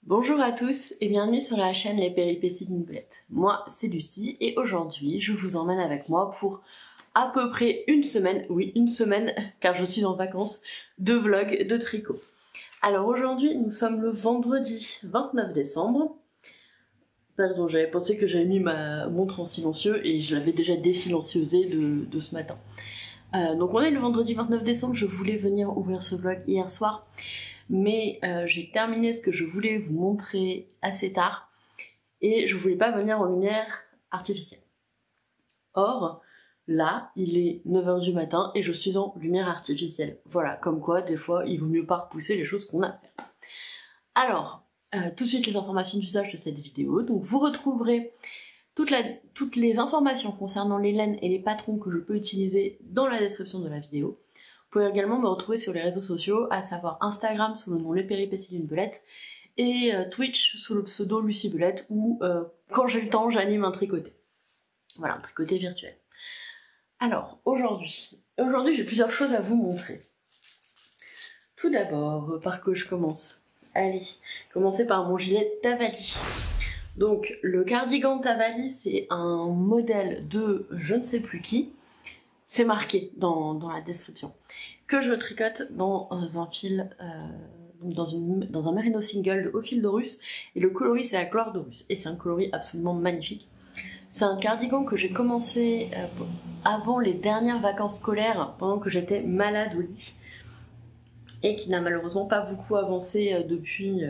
Bonjour à tous et bienvenue sur la chaîne Les Péripéties d'une Belette. Moi c'est Lucie et aujourd'hui je vous emmène avec moi pour à peu près une semaine, oui une semaine car je suis en vacances, de vlog de tricot. Alors aujourd'hui nous sommes le vendredi 29 décembre. Pardon, j'avais pensé que j'avais mis ma montre en silencieux et je l'avais déjà désilencieusée de ce matin. Donc on est le vendredi 29 décembre, je voulais venir ouvrir ce vlog hier soir. Mais j'ai terminé ce que je voulais vous montrer assez tard et je voulais pas venir en lumière artificielle. Or, là, il est 9 h du matin et je suis en lumière artificielle. Voilà, comme quoi, des fois, il vaut mieux pas repousser les choses qu'on a à faire. Alors, tout de suite les informations d'usage de cette vidéo. Donc vous retrouverez toutes les informations concernant les laines et les patrons que je peux utiliser dans la description de la vidéo. Vous pouvez également me retrouver sur les réseaux sociaux, à savoir Instagram sous le nom Les Péripéties d'une Belette et Twitch sous le pseudo Lucie Belette où quand j'ai le temps j'anime un tricoté. Voilà, un tricoté virtuel. Alors aujourd'hui j'ai plusieurs choses à vous montrer. Tout d'abord, par quoi je commence? Allez, commencer par mon gilet Tavali. Donc le cardigan Tavali c'est un modèle de je ne sais plus qui. C'est marqué dans la description. Que je tricote dans un fil, dans un merino single au fil d'Horus. Et le coloris c'est la gloire d'Horus. Et c'est un coloris absolument magnifique. C'est un cardigan que j'ai commencé avant les dernières vacances scolaires, pendant que j'étais malade au lit. Et qui n'a malheureusement pas beaucoup avancé depuis...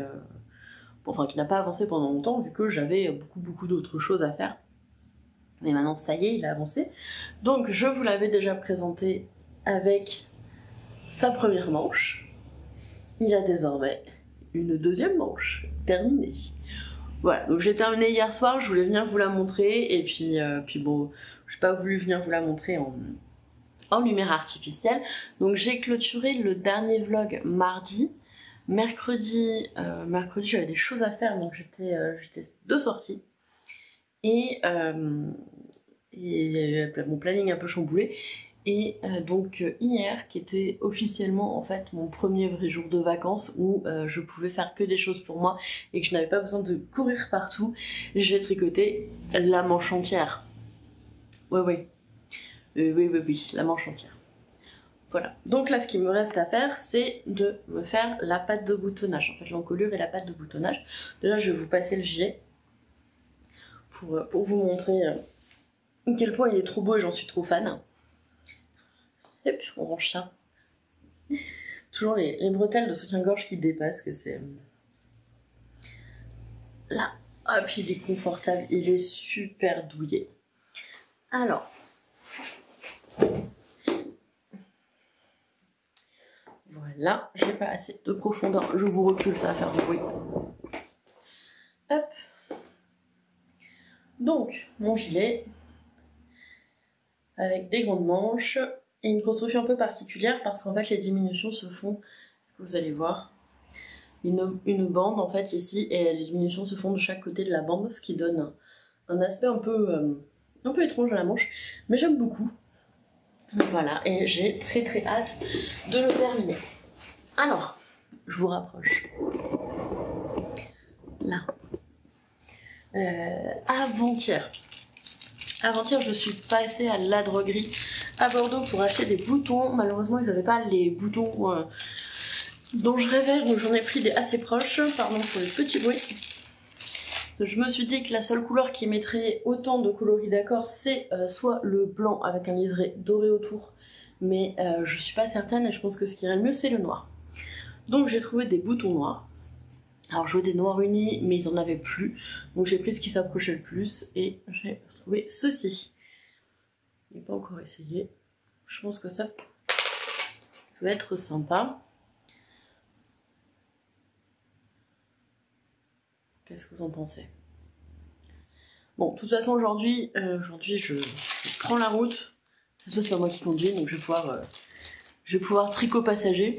enfin, qui n'a pas avancé pendant longtemps, vu que j'avais beaucoup d'autres choses à faire. Mais maintenant ça y est, il a avancé. Donc je vous l'avais déjà présenté avec sa première manche. Il a désormais une deuxième manche terminée. Voilà, donc j'ai terminé hier soir, je voulais venir vous la montrer et puis bon, j'ai pas voulu venir vous la montrer en lumière artificielle. Donc j'ai clôturé le dernier vlog mardi. Mercredi j'avais des choses à faire, donc j'étais de sortie. Et mon planning un peu chamboulé. Et donc hier, qui était officiellement en fait mon premier vrai jour de vacances où je pouvais faire que des choses pour moi et que je n'avais pas besoin de courir partout, j'ai tricoté la manche entière. Oui, la manche entière. Voilà. Donc là, ce qu'il me reste à faire, c'est de me faire la patte de boutonnage. En fait, l'encolure et la patte de boutonnage. Déjà, je vais vous passer le gilet pour vous montrer à quel point il est trop beau et j'en suis trop fan. Et puis on range ça. Toujours les bretelles de soutien-gorge qui dépassent, que c'est... Là. Ah, puis il est confortable, il est super douillet. Alors. Voilà, j'ai pas assez de profondeur. Je vous recule, ça va faire du bruit. Hop. Donc, mon gilet. Avec des grandes manches. Et une construction un peu particulière parce qu'en fait les diminutions se font, est-ce que vous allez voir, une bande en fait ici et les diminutions se font de chaque côté de la bande, ce qui donne un aspect un peu étrange à la manche, mais j'aime beaucoup. Voilà, et j'ai très hâte de le terminer. Alors, je vous rapproche. Là. Avant-hier, je suis passée à la droguerie à Bordeaux pour acheter des boutons. Malheureusement, ils n'avaient pas les boutons dont je rêvais, donc j'en ai pris des assez proches. Pardon pour les petits bruits. Je me suis dit que la seule couleur qui mettrait autant de coloris d'accord, c'est soit le blanc avec un liseré doré autour, mais je suis pas certaine et je pense que ce qui irait le mieux, c'est le noir. Donc j'ai trouvé des boutons noirs. Alors je veux des noirs unis, mais ils en avaient plus, donc j'ai pris ce qui s'approchait le plus et j'ai trouvé ceci. Je n'ai pas encore essayé. Je pense que ça peut être sympa. Qu'est-ce que vous en pensez? Bon, de toute façon, aujourd'hui, je prends la route. Cette fois, c'est pas moi qui conduis, donc je vais pouvoir tricot passager.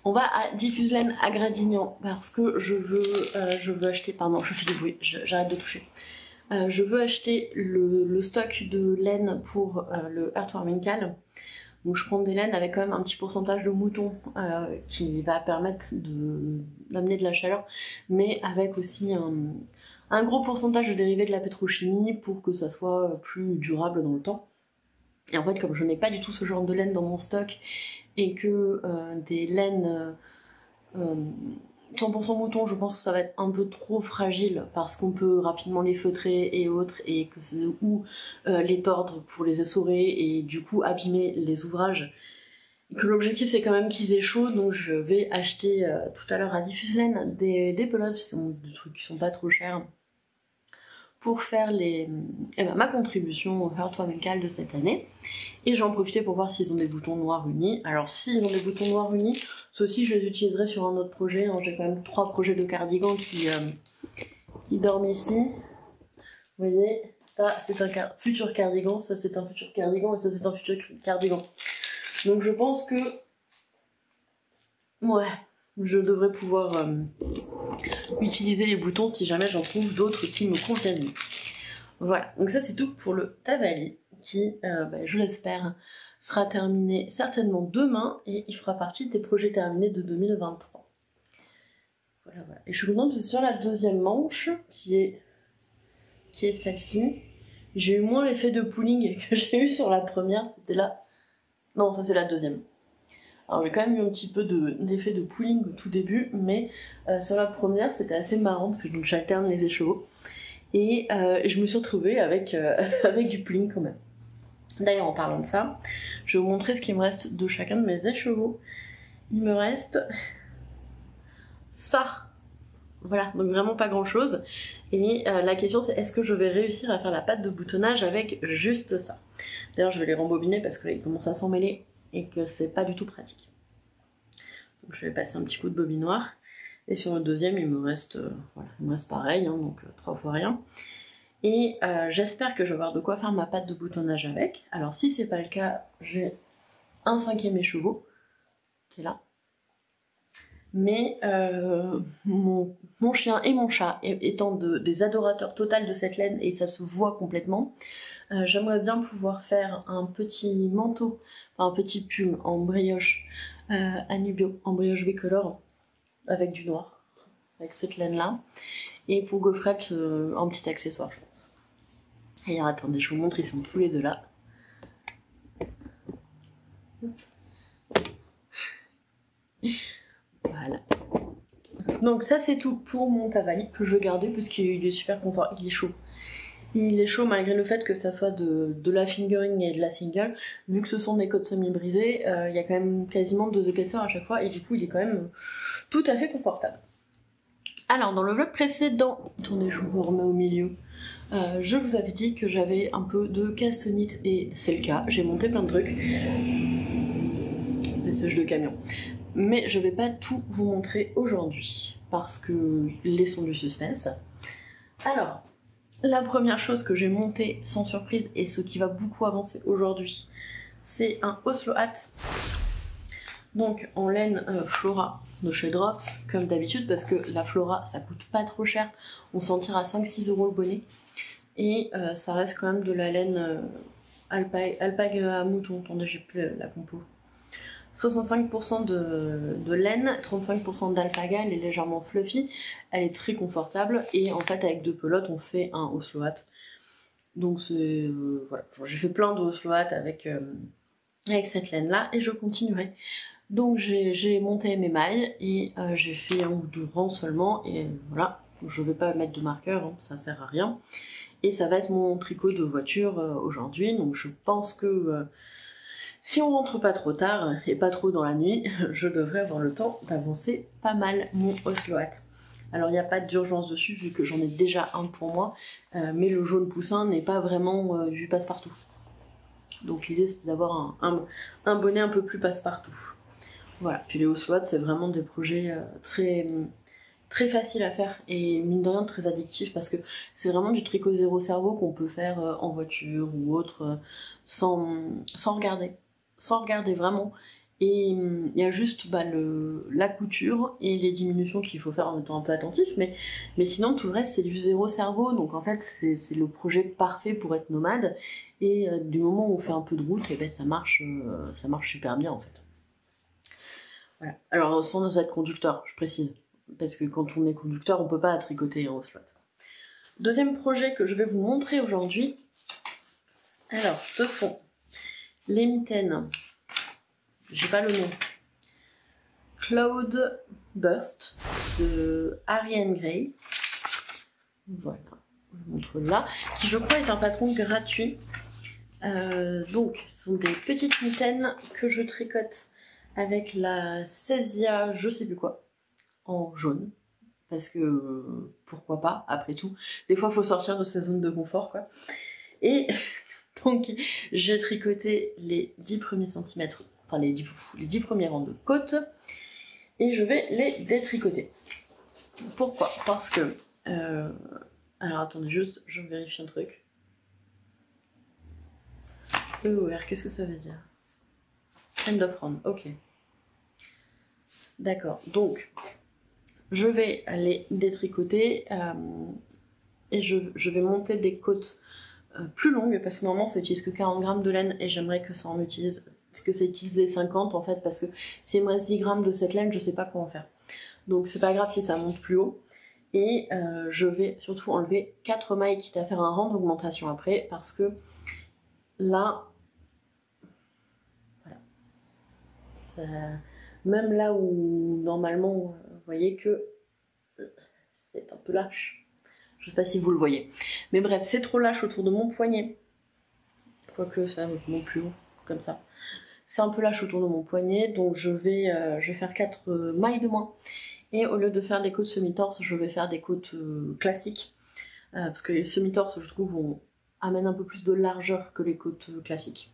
On va à Diffuse-Laine à Gradignan parce que je veux acheter... Pardon, je fais du bruit, j'arrête de toucher. Je veux acheter le stock de laine pour le Heartwarming Cal. Donc je prends des laines avec quand même un petit pourcentage de mouton qui va permettre d'amener de la chaleur, mais avec aussi un gros pourcentage de dérivés de la pétrochimie pour que ça soit plus durable dans le temps. Et en fait, comme je n'ai pas du tout ce genre de laine dans mon stock et que des laines 100% mouton, je pense que ça va être un peu trop fragile parce qu'on peut rapidement les feutrer et autres, et que c'est ou les tordre pour les essorer et du coup abîmer les ouvrages. Et que l'objectif c'est quand même qu'ils aient chaud, donc je vais acheter tout à l'heure à Diffuselaine des pelotes, qui sont des trucs qui sont pas trop chers, pour faire ma contribution au Heart Amical de cette année. Et j'en profiter pour voir s'ils ont des boutons noirs unis. Alors s'ils ont des boutons noirs unis, ceux-ci je les utiliserai sur un autre projet. J'ai quand même 3 projets de cardigans qui dorment ici. Vous voyez, ça c'est un futur cardigan, ça c'est un futur cardigan, et ça c'est un futur cardigan. Donc je pense que... ouais, je devrais pouvoir utiliser les boutons si jamais j'en trouve d'autres qui me conviennent. Voilà, donc ça c'est tout pour le Tavali, qui, je l'espère, sera terminé certainement demain, et il fera partie des projets terminés de 2023. Voilà. Et je suis contente parce que sur la deuxième manche, qui est celle-ci, j'ai eu moins l'effet de pooling que j'ai eu sur la première, c'était là... Non, ça c'est la deuxième. Alors j'ai quand même eu un petit peu d'effet de pooling au tout début, mais sur la première c'était assez marrant parce que j'alterne les écheveaux. Et je me suis retrouvée avec, avec du pooling quand même. D'ailleurs en parlant de ça, je vais vous montrer ce qu'il me reste de chacun de mes écheveaux. Il me reste ça. Voilà, donc vraiment pas grand chose. Et la question c'est, est-ce que je vais réussir à faire la pâte de boutonnage avec juste ça? D'ailleurs je vais les rembobiner parce qu'ils commencent à s'en mêler et que c'est pas du tout pratique. Donc je vais passer un petit coup de bobinoir. Et sur le deuxième il me reste, voilà, il me reste pareil, hein, donc 3 fois rien. Et j'espère que je vais avoir de quoi faire ma pâte de boutonnage avec. Alors si c'est pas le cas, j'ai un 5e écheveau qui est là. Mais mon chien et mon chat étant des adorateurs totaux de cette laine, et ça se voit complètement, j'aimerais bien pouvoir faire un petit manteau, enfin un petit pull en brioche Anubio, en brioche bicolore, avec du noir, avec cette laine là, et pour gaufrette un petit accessoire je pense. Et alors attendez, je vous montre, ils sont tous les deux là. Voilà. Donc ça c'est tout pour mon Tavali que je vais garder parce qu'il est super confort, il est chaud. Il est chaud malgré le fait que ça soit de la fingering et de la single. Vu que ce sont des côtes semi-brisées, il y a quand même quasiment 2 épaisseurs à chaque fois, et du coup il est quand même tout à fait confortable. Alors dans le vlog précédent, attendez je me remets au milieu, je vous avais dit que j'avais un peu de cassonite, et c'est le cas, j'ai monté plein de trucs. Message de camion. Mais je vais pas tout vous montrer aujourd'hui, parce que laissons du suspense. Alors, la première chose que j'ai montée sans surprise, et ce qui va beaucoup avancer aujourd'hui, c'est un Oslo Hat. Donc en laine Flora de chez Drops, comme d'habitude, parce que la Flora ça coûte pas trop cher, on s'en tire à 5-6 € le bonnet. Et ça reste quand même de la laine alpague à mouton, attendez j'ai plus la compo. 65% de laine, 35% d'alpaga, elle est légèrement fluffy, elle est très confortable, et en fait avec 2 pelotes on fait un Oslo Hat. Donc c'est... voilà, j'ai fait plein de Oslo Hat avec cette laine là, et je continuerai. Donc j'ai monté mes mailles, et j'ai fait 1 ou 2 rangs seulement, et voilà, je vais pas mettre de marqueur, hein, ça sert à rien. Et ça va être mon tricot de voiture aujourd'hui, donc je pense que... si on rentre pas trop tard et pas trop dans la nuit, je devrais avoir le temps d'avancer pas mal mon Oslo Hat. Alors il n'y a pas d'urgence dessus vu que j'en ai déjà un pour moi, mais le jaune poussin n'est pas vraiment du passe-partout. Donc l'idée c'était d'avoir un bonnet un peu plus passe-partout. Voilà, puis les Oslo Hat c'est vraiment des projets très faciles à faire et mine de rien très addictifs, parce que c'est vraiment du tricot zéro cerveau qu'on peut faire en voiture ou autre sans regarder. Sans regarder vraiment, Et il y a juste la couture et les diminutions qu'il faut faire en étant un peu attentif, mais sinon tout le reste c'est du zéro cerveau, donc en fait c'est le projet parfait pour être nomade, et du moment où on fait un peu de route, et ben ça marche super bien en fait. Voilà. Alors sans être conducteur, je précise, parce que quand on est conducteur on peut pas tricoter en slot. Deuxième projet que je vais vous montrer aujourd'hui, alors ce sont les mitaines, j'ai pas le nom, Cloud Burst de Ariane Gray. Voilà, je vous montre là, qui je crois est un patron gratuit. Donc, ce sont des petites mitaines que je tricote avec la Cesia, je sais plus quoi, en jaune. Parce que pourquoi pas, après tout. Des fois, il faut sortir de sa zone de confort, quoi. Et donc, j'ai tricoté les 10 premiers centimètres, enfin les 10 premiers rangs de côte, et je vais les détricoter. Pourquoi? Parce que... alors attendez, juste, je vérifie un truc. EOR, qu'est-ce que ça veut dire? End of round, ok. D'accord, donc je vais les détricoter et je vais monter des côtes plus longues, parce que normalement ça utilise que 40 grammes de laine et j'aimerais que ça utilise les 50 en fait, parce que s'il me reste 10 grammes de cette laine, je sais pas comment faire. Donc c'est pas grave si ça monte plus haut. Et je vais surtout enlever 4 mailles, quitte à faire un rang d'augmentation après, parce que là, voilà, ça, même là où normalement, vous voyez que c'est un peu lâche. Je sais pas si vous le voyez. Mais bref, c'est trop lâche autour de mon poignet. Quoique ça monte plus haut, comme ça. C'est un peu lâche autour de mon poignet, donc je vais faire 4 mailles de moins. Et au lieu de faire des côtes semi-torse, je vais faire des côtes classiques. Parce que les semi-torse, je trouve, amènent un peu plus de largeur que les côtes classiques.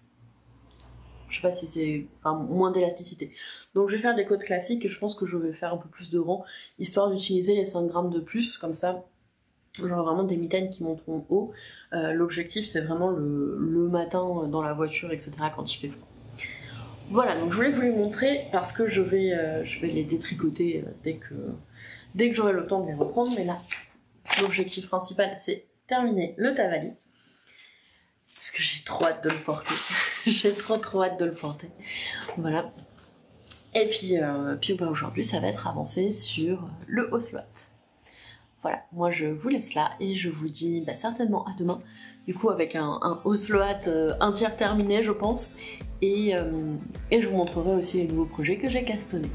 Je sais pas si c'est... Enfin, moins d'élasticité. Donc je vais faire des côtes classiques et je pense que je vais faire un peu plus de rang, histoire d'utiliser les 5 grammes de plus, comme ça, j'aurai vraiment des mitaines qui monteront haut. L'objectif, c'est vraiment le matin dans la voiture, etc., quand il fait froid. Voilà, donc je voulais vous les montrer parce que je vais les détricoter dès que j'aurai le temps de les reprendre. Mais là, l'objectif principal, c'est terminer le Tavali. Parce que j'ai trop hâte de le porter. J'ai trop hâte de le porter. Voilà. Et puis aujourd'hui, ça va être avancé sur le Osloat. Voilà, moi je vous laisse là et je vous dis certainement à demain. Du coup avec un Osloat un tiers terminé je pense. Et je vous montrerai aussi les nouveaux projets que j'ai castonnés.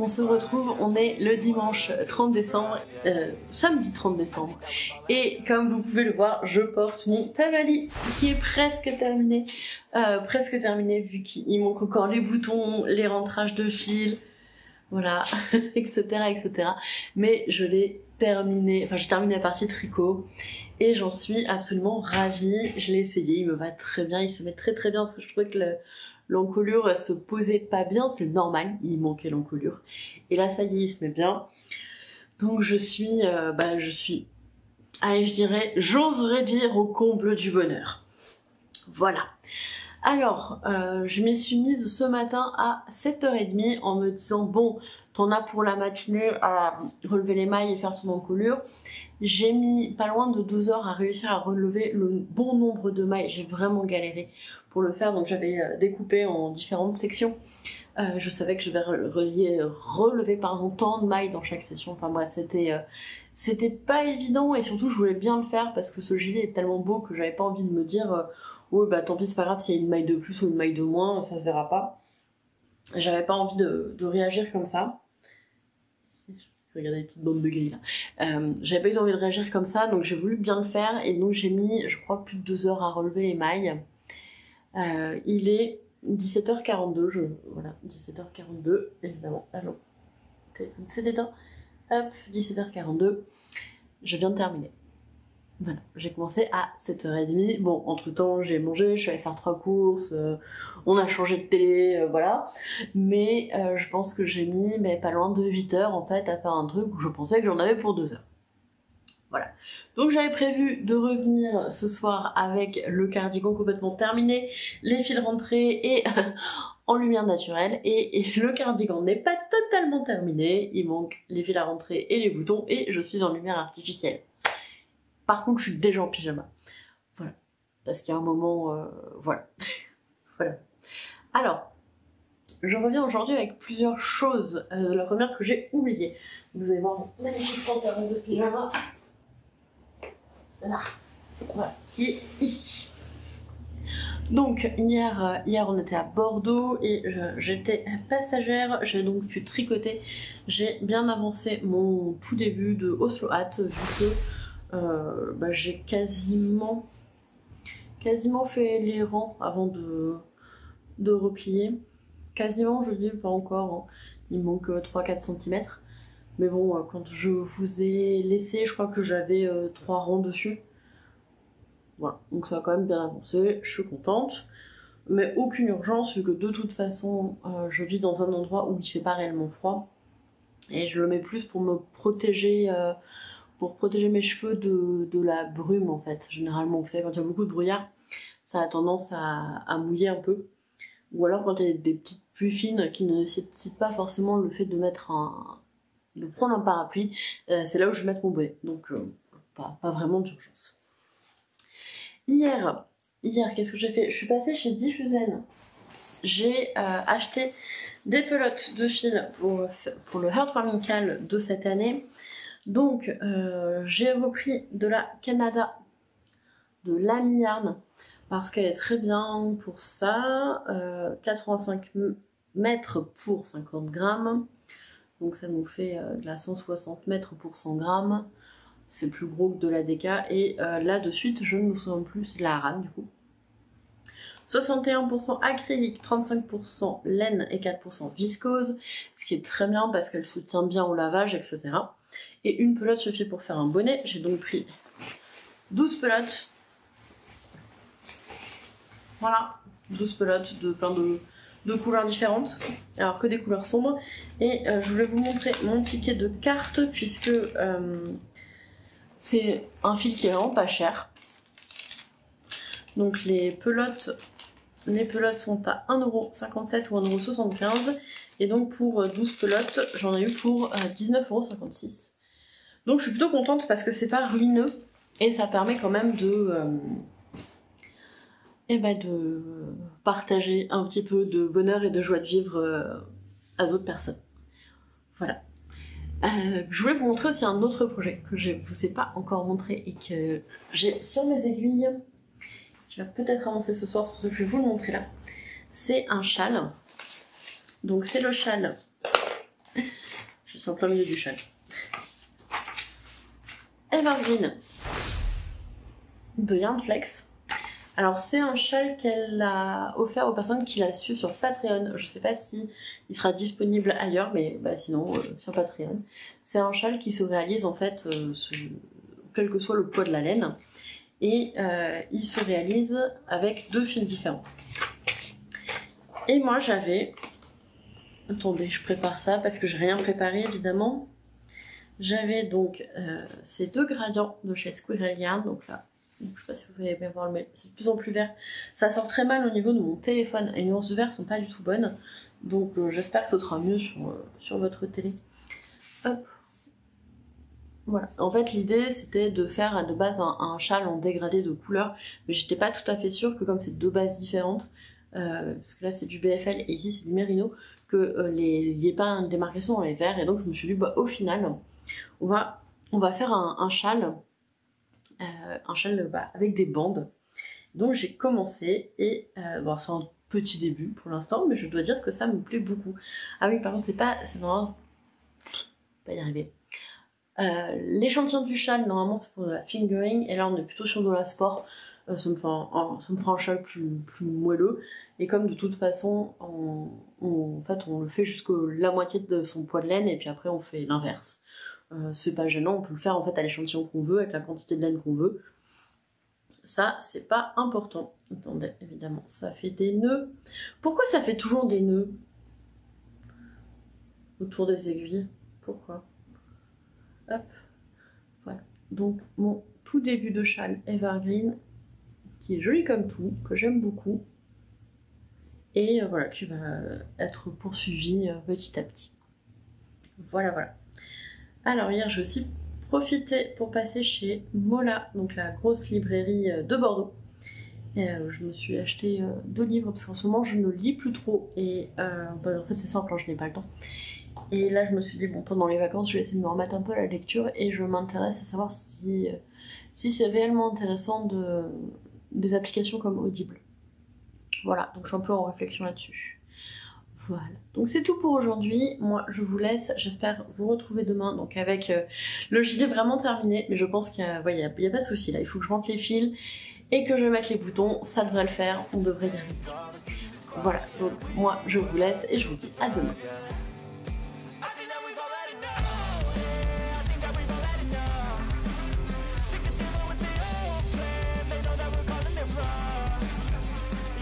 On se retrouve, on est le dimanche 30 décembre, samedi 30 décembre, et comme vous pouvez le voir, je porte mon Tavali qui est presque terminé, vu qu'il manque encore les boutons, les rentrages de fil, voilà, etc., etc. Mais je l'ai terminé, enfin j'ai terminé la partie tricot, et j'en suis absolument ravie. Je l'ai essayé, il me va très bien, il se met très bien, parce que je trouvais que l'encolure se posait pas bien, c'est normal, il manquait l'encolure. Et là, ça y est, il se met bien. Donc je suis, allez, j'oserais dire au comble du bonheur. Voilà. Alors, je m'y suis mise ce matin à 7h30 en me disant, bon, t'en as pour la matinée à relever les mailles et faire ton encolure. J'ai mis pas loin de 2 heures à réussir à relever le bon nombre de mailles. J'ai vraiment galéré pour le faire, donc j'avais découpé en différentes sections. Je savais que je vais relever tant de mailles dans chaque session. Enfin bref, c'était pas évident, et surtout je voulais bien le faire parce que ce gilet est tellement beau que j'avais pas envie de me dire ouais tant pis, c'est pas grave s'il y a une maille de plus ou une maille de moins, ça se verra pas. J'avais pas envie de réagir comme ça. Regardez les petites bandes de gris là. J'avais pas eu envie de réagir comme ça, donc j'ai voulu bien le faire, et donc j'ai mis, je crois, plus de 2 heures à relever les mailles. Il est 17h42, voilà, 17h42, évidemment. Allô, téléphone s'est éteint. hop, 17h42, je viens de terminer. Voilà, j'ai commencé à 7h30. Bon, entre temps, j'ai mangé, je suis allée faire 3 courses, on a changé de télé, voilà. Mais je pense que j'ai mis pas loin de 8h en fait à faire un truc où je pensais que j'en avais pour 2 heures. Voilà. Donc j'avais prévu de revenir ce soir avec le cardigan complètement terminé, les fils rentrés et en lumière naturelle. Et le cardigan n'est pas totalement terminé, il manque les fils à rentrer et les boutons et je suis en lumière artificielle. Par contre, je suis déjà en pyjama. Voilà. Parce qu'il y a un moment... voilà. Voilà. Alors, je reviens aujourd'hui avec plusieurs choses. La première que j'ai oubliée. Vous allez voir mon magnifique pantalon de pyjama. Là. Voilà. Qui est ici. Donc, hier on était à Bordeaux et j'étais passagère. J'ai donc pu tricoter. J'ai bien avancé mon tout début de Oslo Hat vu que j'ai quasiment fait les rangs avant de replier. Quasiment, je dis pas encore, hein. Il manque 3-4 cm. Mais bon, quand je vous ai laissé, je crois que j'avais 3 rangs dessus. Voilà, donc ça a quand même bien avancé, je suis contente. Mais aucune urgence, vu que de toute façon, je vis dans un endroit où il fait pas réellement froid. Et je le mets plus pour me protéger... pour protéger mes cheveux de la brume en fait. Généralement, vous savez, quand il y a beaucoup de brouillard, ça a tendance à mouiller un peu. Ou alors quand il y a des petites pluies fines qui ne nécessitent pas forcément le fait de de prendre un parapluie, c'est là où je vais mettre mon bonnet. Donc pas vraiment d'urgence. Hier, qu'est-ce que j'ai fait? Je suis passée chez Diffusen. J'ai acheté des pelotes de fil pour le Heartwarming Cal de cette année. Donc j'ai repris de la Canada, de l'Ami Yarn, parce qu'elle est très bien pour ça. 85 mètres pour 50 grammes. Donc ça nous fait de la 160 mètres pour 100 grammes. C'est plus gros que de la DK. Et là de suite, je ne me souviens plus, c'est de la Aran du coup. 61% acrylique, 35% laine et 4% viscose. Ce qui est très bien parce qu'elle soutient bien au lavage, etc. Et une pelote suffit pour faire un bonnet. J'ai donc pris 12 pelotes. Voilà, 12 pelotes de plein de couleurs différentes. Alors que des couleurs sombres. Et je voulais vous montrer mon ticket de carte puisque c'est un fil qui est vraiment pas cher. Donc les pelotes sont à 1,57€ ou 1,75€. Et donc pour 12 pelotes, j'en ai eu pour 19,56€. Donc je suis plutôt contente parce que c'est pas ruineux et ça permet quand même de partager un petit peu de bonheur et de joie de vivre à d'autres personnes. Voilà. Je voulais vous montrer aussi un autre projet que je ne vous ai pas encore montré et que j'ai sur mes aiguilles, qui va peut-être avancer ce soir, c'est pour ça que je vais vous le montrer là. C'est un châle. Donc c'est le châle. Je suis en plein milieu du châle. Evergreen de Yarnflex. Alors c'est un châle qu'elle a offert aux personnes qui la suivent sur Patreon. Je sais pas si il sera disponible ailleurs, mais sinon sur Patreon. C'est un châle qui se réalise en fait, quel que soit le poids de la laine. Et il se réalise avec 2 fils différents. Et moi j'avais... Attendez, je prépare ça parce que j'ai rien préparé évidemment. J'avais donc ces 2 gradients de chez Squirrel Yarn, donc là, je sais pas si vous pouvez bien voir, mais c'est de plus en plus vert. Ça sort très mal au niveau de mon téléphone, et les nuances de vert sont pas du tout bonnes, donc j'espère que ce sera mieux sur votre télé. Hop. Voilà. En fait, l'idée c'était de faire de base un châle en dégradé de couleur, mais j'étais pas tout à fait sûre que comme c'est 2 bases différentes, parce que là c'est du BFL et ici c'est du Mérino, que il n'y ait pas une démarcation dans les verts, et donc je me suis dit au final on va faire un châle avec des bandes. Donc j'ai commencé et c'est un petit début pour l'instant, mais je dois dire que ça me plaît beaucoup. Ah oui, par contre c'est vraiment pas y arriver. L'échantillon du châle normalement c'est pour de la fingering, et là on est plutôt sur de la sport. Ça me fera un châle plus moelleux, et comme de toute façon en fait on le fait jusqu'à la moitié de son poids de laine et puis après on fait l'inverse. c'est pas gênant, on peut le faire en fait à l'échantillon qu'on veut, avec la quantité de laine qu'on veut. Ça, c'est pas important. Attendez, évidemment, ça fait des nœuds. Pourquoi ça fait toujours des nœuds autour des aiguilles? Pourquoi? Hop, voilà. Donc, mon tout début de châle evergreen, qui est joli comme tout, que j'aime beaucoup, et voilà, qui va être poursuivi petit à petit. Voilà, voilà. Alors, hier, j'ai aussi profité pour passer chez Mola, donc la grosse librairie de Bordeaux. Et je me suis acheté 2 livres parce qu'en ce moment je ne lis plus trop et en fait c'est simple, hein, je n'ai pas le temps. Et là je me suis dit bon, pendant les vacances je vais essayer de me remettre un peu à la lecture et je m'intéresse à savoir si c'est réellement intéressant des applications comme Audible. Voilà, donc je suis un peu en réflexion là-dessus. Voilà, donc c'est tout pour aujourd'hui. Moi je vous laisse, j'espère vous retrouver demain donc avec le gilet vraiment terminé, mais je pense qu'il n'y a pas de souci là, il faut que je rentre les fils et que je mette les boutons, ça devrait le faire, on devrait y arriver. Voilà, donc moi je vous laisse et je vous dis à demain.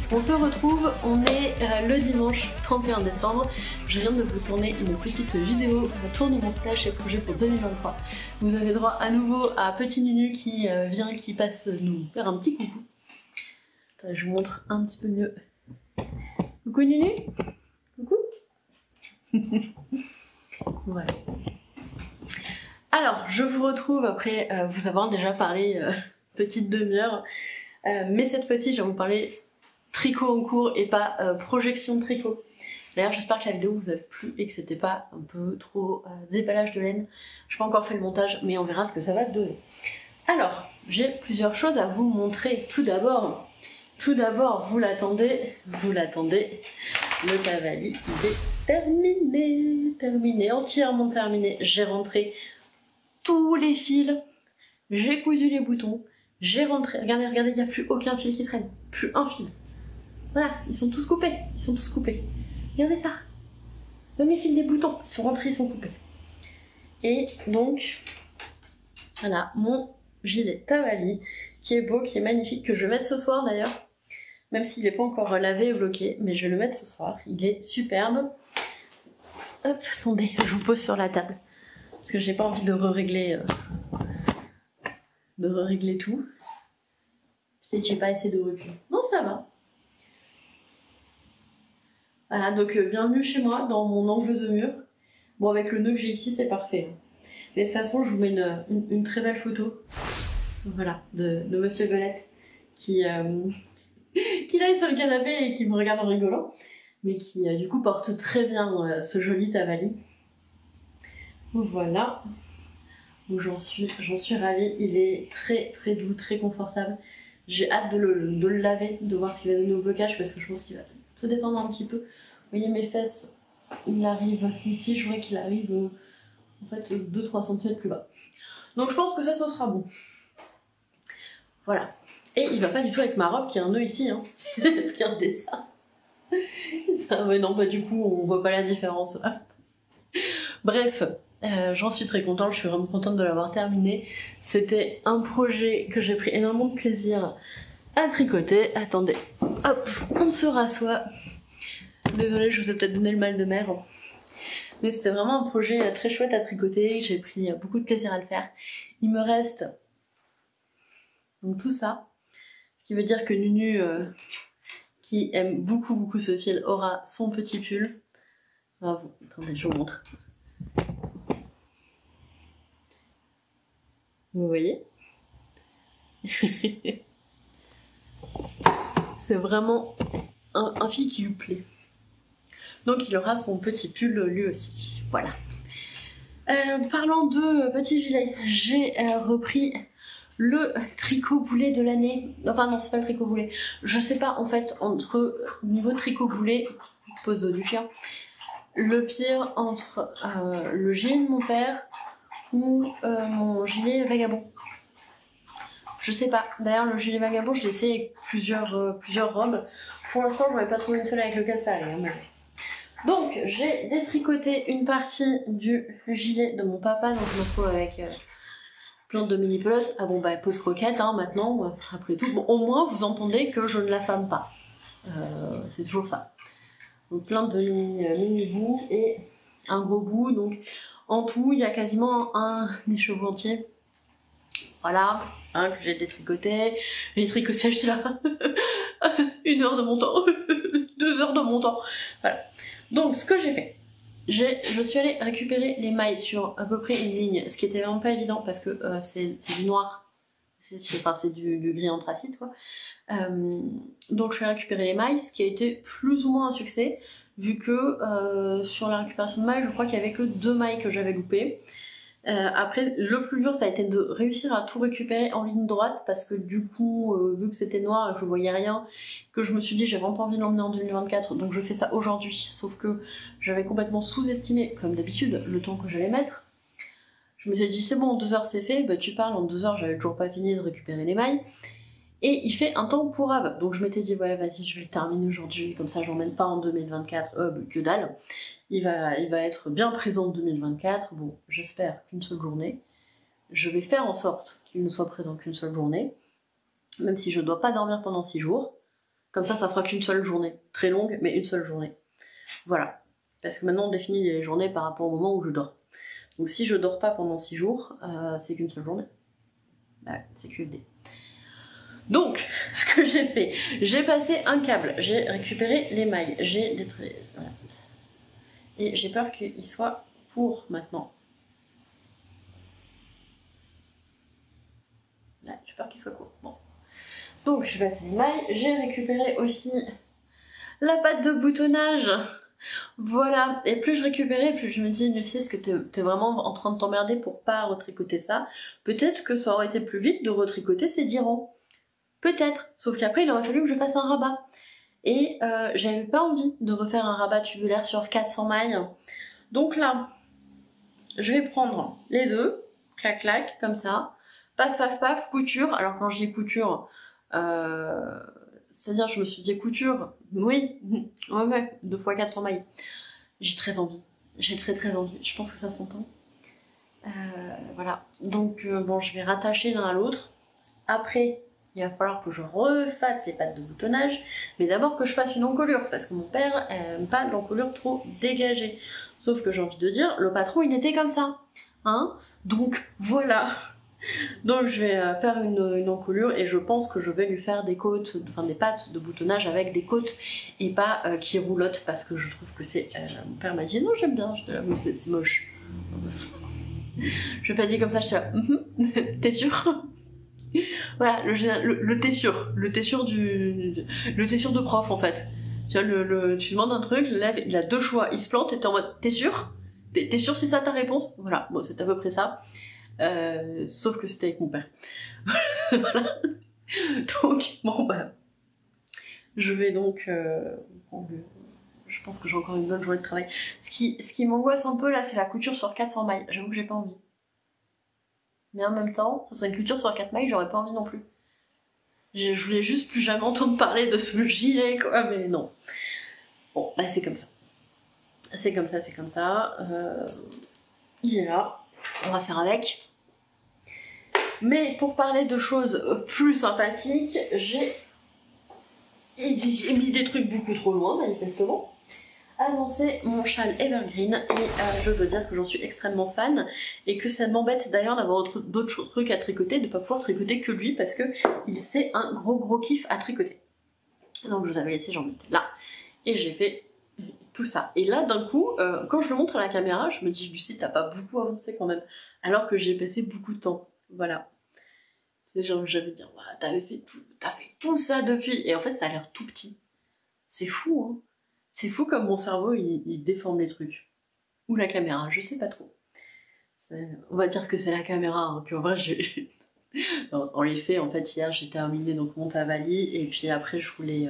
On se retrouve, on est le dimanche 31 décembre. Je viens de vous tourner une petite vidéo tour de mon stage chez Projet pour 2023. Vous avez droit à nouveau à Petit Nunu qui passe nous faire un petit coucou. Attends, je vous montre un petit peu mieux. Coucou Nunu. Coucou. Voilà. Alors, je vous retrouve après vous avoir déjà parlé petite demi-heure. Mais cette fois-ci, je vais vous parler tricot en cours et pas projection de tricot. D'ailleurs j'espère que la vidéo vous a plu et que c'était pas un peu trop déballage de laine. Je n'ai pas encore fait le montage mais on verra ce que ça va donner. Alors j'ai plusieurs choses à vous montrer. Tout d'abord vous l'attendez, le Cavalli il est terminé, entièrement terminé. J'ai rentré tous les fils, j'ai cousu les boutons, j'ai rentré, regardez, il n'y a plus aucun fil qui traîne, plus un fil. Voilà, ils sont tous coupés. Regardez ça. Même les fils des boutons, ils sont rentrés, ils sont coupés. Et donc, voilà, mon gilet Cavalli, qui est beau, qui est magnifique, que je vais mettre ce soir d'ailleurs. Même s'il n'est pas encore lavé et bloqué, mais je vais le mettre ce soir. Il est superbe. Hop, attendez, je vous pose sur la table. Parce que j'ai pas envie de re-régler tout. Peut-être que j'ai pas assez de recul. Non, ça va. Voilà, donc bienvenue chez moi, dans mon angle de mur. Bon, avec le nœud que j'ai ici, c'est parfait. Mais de toute façon, je vous mets une très belle photo. Voilà, de Monsieur Belette, qui là est sur le canapé et qui me regarde en rigolant. Mais qui, du coup, porte très bien ce joli Cavalli. Voilà. Donc j'en suis ravie. Il est très très doux, très confortable. J'ai hâte de le laver, de voir ce qu'il va donner au blocage, parce que je pense qu'il va se détendre un petit peu. Vous voyez mes fesses, il arrive ici, je voudrais qu'il arrive en fait 2-3 cm plus bas. Donc je pense que ça ce sera bon. Voilà. Et il va pas du tout avec ma robe qui a un nœud ici, hein. Regardez ça. Mais non, bah du coup on voit pas la différence. Bref, j'en suis très contente, je suis vraiment contente de l'avoir terminé. C'était un projet que j'ai pris énormément de plaisir à tricoter. Attendez, hop, on se rassoit. Désolée, je vous ai peut-être donné le mal de mer. Mais c'était vraiment un projet très chouette à tricoter. J'ai pris beaucoup de plaisir à le faire. Il me reste donc tout ça. Ce qui veut dire que Nunu, qui aime beaucoup ce fil, aura son petit pull. Bravo. Attendez, je vous montre. Vous voyez? C'est vraiment un fil qui lui plaît. Donc il aura son petit pull lui aussi. Voilà. Parlant de petit gilet, j'ai repris le tricot boulet de l'année. Enfin non, c'est pas le tricot boulet. Je sais pas en fait entre niveau tricot boulet, pose du chien, le pire entre le gilet de mon père ou mon gilet vagabond. Je sais pas. D'ailleurs le gilet vagabond je l'ai essayé avec plusieurs robes. Pour l'instant j'en ai pas trouvé une seule avec lequel ça allait. Donc j'ai détricoté une partie du gilet de mon papa, donc je me retrouve avec plein de mini pelotes. Ah bon bah pause croquette hein, maintenant, après tout. Bon, au moins vous entendez que je ne l'affame pas. C'est toujours ça. Donc plein de mini bouts et un gros bout. Donc en tout il y a quasiment un écheveau entier. Voilà, hein, que j'ai détricoté. J'ai tricoté, j'étais là 1 heure de mon temps, 2 heures de mon temps. Voilà. Donc ce que j'ai fait, je suis allée récupérer les mailles sur à peu près une ligne, ce qui était vraiment pas évident parce que c'est du noir, c'est du gris anthracite quoi. Donc je suis allée récupérer les mailles, ce qui a été plus ou moins un succès, vu que sur la récupération de mailles, je crois qu'il y avait que 2 mailles que j'avais loupées. Après, le plus dur, ça a été de réussir à tout récupérer en ligne droite parce que du coup, vu que c'était noir et que je voyais rien, que je me suis dit j'ai vraiment pas envie de l'emmener en 2024, donc je fais ça aujourd'hui. Sauf que j'avais complètement sous-estimé, comme d'habitude, le temps que j'allais mettre. Je me suis dit c'est bon, en 2 heures c'est fait, bah tu parles, en 2 heures j'avais toujours pas fini de récupérer les mailles. Et il fait un temps pourrave, donc je m'étais dit ouais vas-y je vais le terminer aujourd'hui, comme ça je l'emmène pas en 2024, bah, que dalle. Il va être bien présent en 2024, bon j'espère qu'une seule journée. Je vais faire en sorte qu'il ne soit présent qu'une seule journée, même si je dois pas dormir pendant 6 jours. Comme ça fera qu'une seule journée, très longue mais une seule journée. Voilà, parce que maintenant on définit les journées par rapport au moment où je dors. Donc si je dors pas pendant 6 jours, c'est qu'une seule journée. Bah, c'est QFD. Donc, ce que j'ai fait, j'ai passé un câble, j'ai récupéré les mailles, j'ai détruit, voilà. Et j'ai peur qu'il soit court maintenant. Ouais, j'ai peur qu'il soit court. Bon. Donc, je passe les mailles, j'ai récupéré aussi la pâte de boutonnage. Voilà, et plus je récupérais, plus je me dis, Lucie, est-ce que t'es vraiment en train de t'emmerder pour pas retricoter ça? Peut-être que ça aurait été plus vite de retricoter ces 10 rangs. Peut-être, sauf qu'après il aurait fallu que je fasse un rabat. Et j'avais pas envie de refaire un rabat tubulaire sur 400 mailles. Donc là, je vais prendre les deux, clac clac, comme ça, paf paf paf, couture. Alors quand je dis couture, c'est-à-dire je me suis dit couture, oui, ouais, 2 fois 400 mailles. J'ai très envie, j'ai très envie, je pense que ça s'entend. Voilà, donc bon, je vais rattacher l'un à l'autre. Après, il va falloir que je refasse les pattes de boutonnage, mais d'abord que je fasse une encolure, parce que mon père aime pas l'encolure trop dégagée. Sauf que j'ai envie de dire, le patron il était comme ça, hein. Donc voilà. Donc je vais faire une encolure et je pense que je vais lui faire des côtes, enfin des pattes de boutonnage avec des côtes et pas qui roulotte, parce que je trouve que c'est... mon père m'a dit non j'aime bien, j'étais là, mais c'est moche. Je vais pas dire comme ça, j'étais là, t'es sûr? Voilà, le t'es sûr, le t'es sûr de prof en fait. Tu vois, tu demandes un truc, je lève, il a 2 choix, il se plante et t'es en mode t'es sûr? T'es sûr c'est ça ta réponse? Voilà, bon c'est à peu près ça. Sauf que c'était avec mon père. Voilà. Donc, bon bah. Je vais donc. Je pense que j'ai encore une bonne journée de travail. Ce qui m'angoisse un peu là, c'est la couture sur 400 mailles. J'avoue que j'ai pas envie. Mais en même temps, ce serait une couture sur 4 mailles, j'aurais pas envie non plus. Je voulais juste plus jamais entendre parler de ce gilet, quoi, mais non. Bon, bah c'est comme ça. C'est comme ça, c'est comme ça. Il est là. On va faire avec. Mais pour parler de choses plus sympathiques, j'ai mis des trucs beaucoup trop loin, manifestement. Avancer mon châle Evergreen et je dois dire que j'en suis extrêmement fan et que ça m'embête d'ailleurs d'avoir d'autres trucs à tricoter, de ne pas pouvoir tricoter que lui parce que c'est un gros kiff à tricoter. Donc je vous avais laissé, j'en étais là et j'ai fait tout ça. Et là d'un coup, quand je le montre à la caméra, je me dis Lucie t'as pas beaucoup avancé quand même, alors que j'ai passé beaucoup de temps. Voilà. C'est genre j'avais dire t'as fait tout ça depuis et en fait ça a l'air tout petit. C'est fou hein. C'est fou comme mon cerveau il déforme les trucs. Ou la caméra, je sais pas trop. On va dire que c'est la caméra, hein, qu'en vrai j'ai... En effet, en fait hier j'ai terminé donc mon Tavali et puis après je voulais...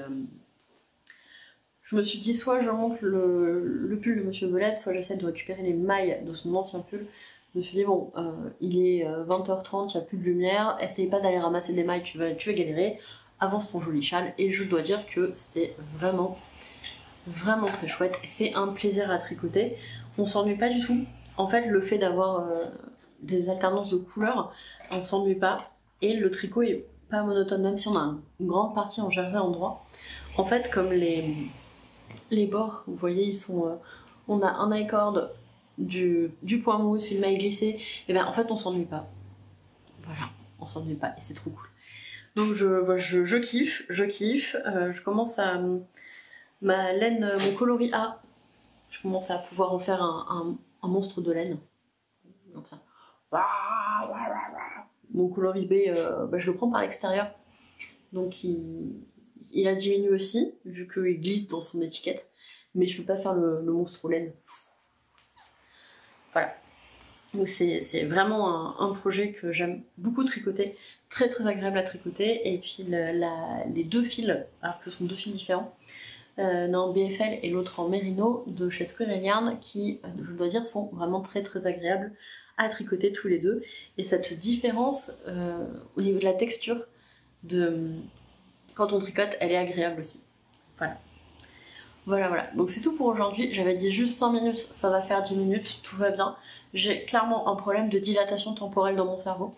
Je me suis dit soit je monte le pull de Monsieur Belette, soit j'essaie de récupérer les mailles de son ancien pull. Je me suis dit bon, il est 20h30, il n'y a plus de lumière, essaye pas d'aller ramasser des mailles, tu vas galérer, avance ton joli châle. Et je dois dire que c'est vraiment vraiment très chouette. C'est un plaisir à tricoter. On s'ennuie pas du tout. En fait, le fait d'avoir des alternances de couleurs, on s'ennuie pas. Et le tricot est pas monotone, même si on a une grande partie en jersey endroit. En fait, comme les bords, vous voyez, ils sont... on a un high-cord, du point mousse, une maille glissée, et bien en fait on s'ennuie pas. Voilà, on s'ennuie pas et c'est trop cool. Donc je kiffe, je commence à... ma laine, mon coloris A, je commence à pouvoir en faire un monstre de laine. Comme ça. Mon coloris B, je le prends par l'extérieur. Donc il a diminué aussi, vu qu'il glisse dans son étiquette. Mais je peux pas faire le monstre laine. Voilà. Donc c'est vraiment un projet que j'aime beaucoup tricoter. Très très agréable à tricoter. Et puis les deux fils, alors que ce sont deux fils différents, l'un en BFL et l'autre en Merino de chez Squirrel Yarn, qui, je dois dire, sont vraiment très très agréables à tricoter tous les deux. Et cette différence au niveau de la texture quand on tricote, elle est agréable aussi. Voilà. Voilà. Donc c'est tout pour aujourd'hui. J'avais dit juste 5 minutes, ça va faire 10 minutes, tout va bien. J'ai clairement un problème de dilatation temporelle dans mon cerveau.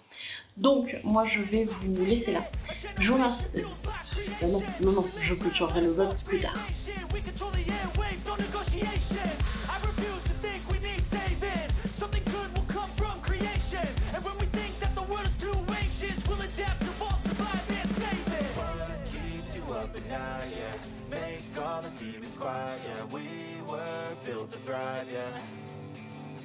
Donc moi je vais vous laisser là. Je vous remercie. Non, je clôturerai le vlog plus tard. Demons quiet, yeah, we were built to thrive, yeah.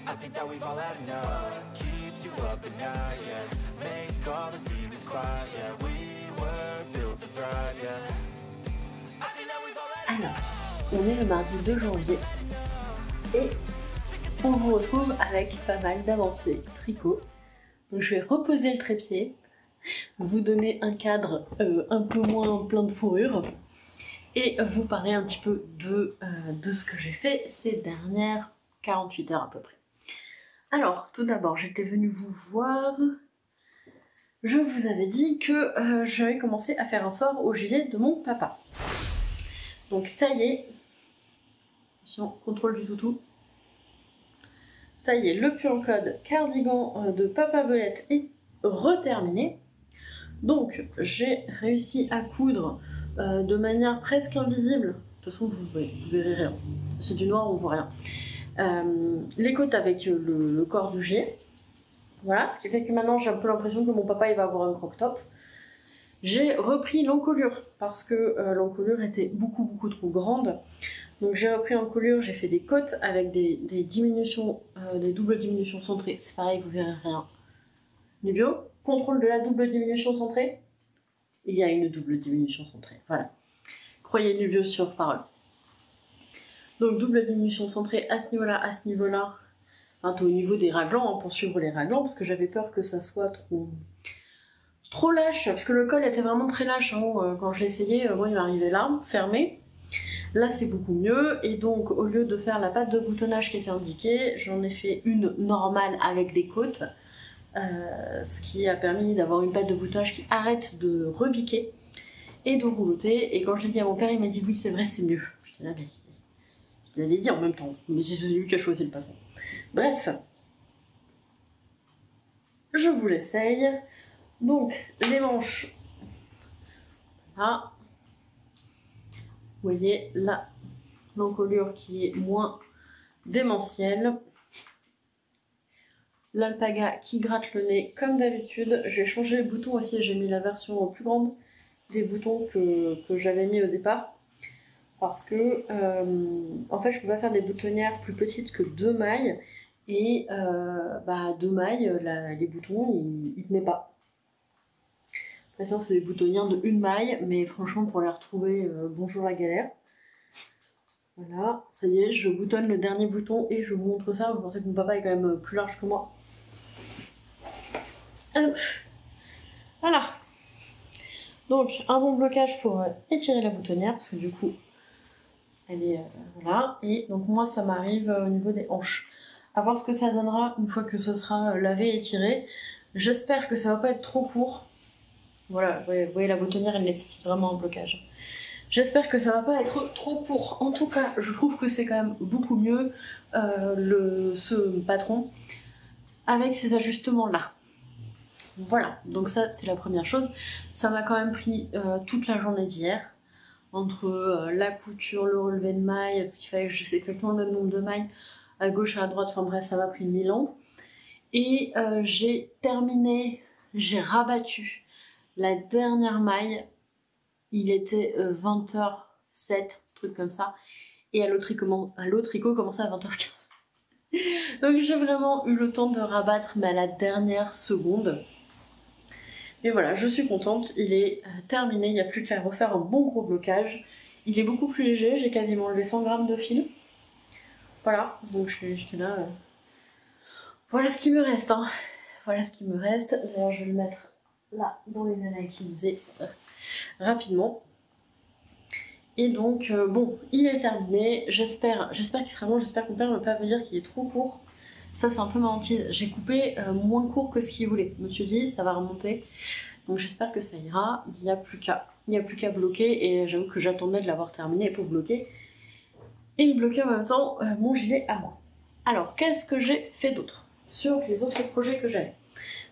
I think that we've all had enough. What keeps you up at night, yeah. Make all the demons quiet, yeah. We were built to thrive, yeah. I think that we've all had enough. Alors, on est le mardi 2 janvier et on vous retrouve avec pas mal d'avancées tricot. Donc je vais reposer le trépied, vous donner un cadre un peu moins plein de fourrure, et vous parler un petit peu de ce que j'ai fait ces dernières 48 heures à peu près. Alors, tout d'abord, j'étais venue vous voir. Je vous avais dit que j'avais commencé à faire un sort au gilet de mon papa. Donc ça y est, attention, contrôle du toutou. Ça y est, le pull code cardigan de Papa Belette est reterminé. Donc j'ai réussi à coudre de manière presque invisible. De toute façon, vous verrez rien. C'est du noir, on voit rien. Les côtes avec le corps du gilet. Voilà, ce qui fait que maintenant j'ai un peu l'impression que mon papa il va avoir un croc top. J'ai repris l'encolure parce que l'encolure était beaucoup trop grande. Donc j'ai repris l'encolure, j'ai fait des côtes avec des diminutions, des doubles diminutions centrées. C'est pareil, vous verrez rien. Nubio, contrôle de la double diminution centrée. Il y a une double diminution centrée, voilà. Croyez Nubio sur parole. Donc double diminution centrée à ce niveau-là, enfin, au niveau des raglans, hein, pour suivre les raglans, parce que j'avais peur que ça soit trop lâche, parce que le col était vraiment très lâche, hein, quand je l'ai essayé, moi il m'arrivait là, fermé. Là c'est beaucoup mieux, et donc au lieu de faire la patte de boutonnage qui était indiquée, j'en ai fait une normale avec des côtes. Ce qui a permis d'avoir une patte de boutonnage qui arrête de rebiquer et de rouloter. Et quand je l'ai dit à mon père, il m'a dit oui, c'est vrai, c'est mieux. Je dis, ah, mais je l'avais dit en même temps, mais c'est lui qui a choisi le patron. Bref, je vous l'essaye. Donc, les manches, là, vous voyez là, l'encolure qui est moins démentielle. L'alpaga qui gratte le nez comme d'habitude. J'ai changé les boutons aussi, j'ai mis la version plus grande des boutons que j'avais mis au départ. Parce que en fait je peux pas faire des boutonnières plus petites que 2 mailles. Et 2 mailles, les boutons ils tenaient pas. Après ça c'est des boutonnières de 1 maille, mais franchement pour les retrouver, bonjour la galère. Voilà, ça y est, je boutonne le dernier bouton et je vous montre ça. Vous pensez que mon papa est quand même plus large que moi. Voilà. Donc un bon blocage pour étirer la boutonnière, parce que du coup, elle est... voilà. Et donc moi ça m'arrive au niveau des hanches. À voir ce que ça donnera une fois que ce sera lavé et étiré. J'espère que ça va pas être trop court. Voilà, vous voyez la boutonnière, elle nécessite vraiment un blocage. J'espère que ça va pas être trop court. En tout cas, je trouve que c'est quand même beaucoup mieux ce patron avec ces ajustements là. Voilà, donc ça c'est la première chose. Ça m'a quand même pris toute la journée d'hier, entre la couture, le relevé de mailles, parce qu'il fallait que je sais exactement le même nombre de mailles à gauche et à droite, enfin bref, ça m'a pris 1000 ans. Et j'ai terminé, j'ai rabattu la dernière maille, il était 20h07, truc comme ça, et à l'autre tricot commençait à 20h15. Donc j'ai vraiment eu le temps de rabattre, mais à la dernière seconde. Mais voilà, je suis contente, il est terminé, il n'y a plus qu'à refaire un bon gros blocage. Il est beaucoup plus léger, j'ai quasiment enlevé 100 grammes de fil. Voilà, donc j'étais là. Voilà ce qui me reste, hein. Voilà ce qui me reste. D'ailleurs, je vais le mettre là dans les laines à utiliser rapidement. Et donc, bon, il est terminé. J'espère qu'il sera bon. J'espère que mon père ne va pas me dire qu'il est trop court. Ça, c'est un peu ma hantise. J'ai coupé moins court que ce qu'il voulait. Monsieur dit, ça va remonter. Donc, j'espère que ça ira. Il n'y a plus qu'à bloquer. Et j'avoue que j'attendais de l'avoir terminé pour bloquer. Et il bloquait en même temps mon gilet à moi. Alors, qu'est-ce que j'ai fait d'autre sur les autres projets que j'avais?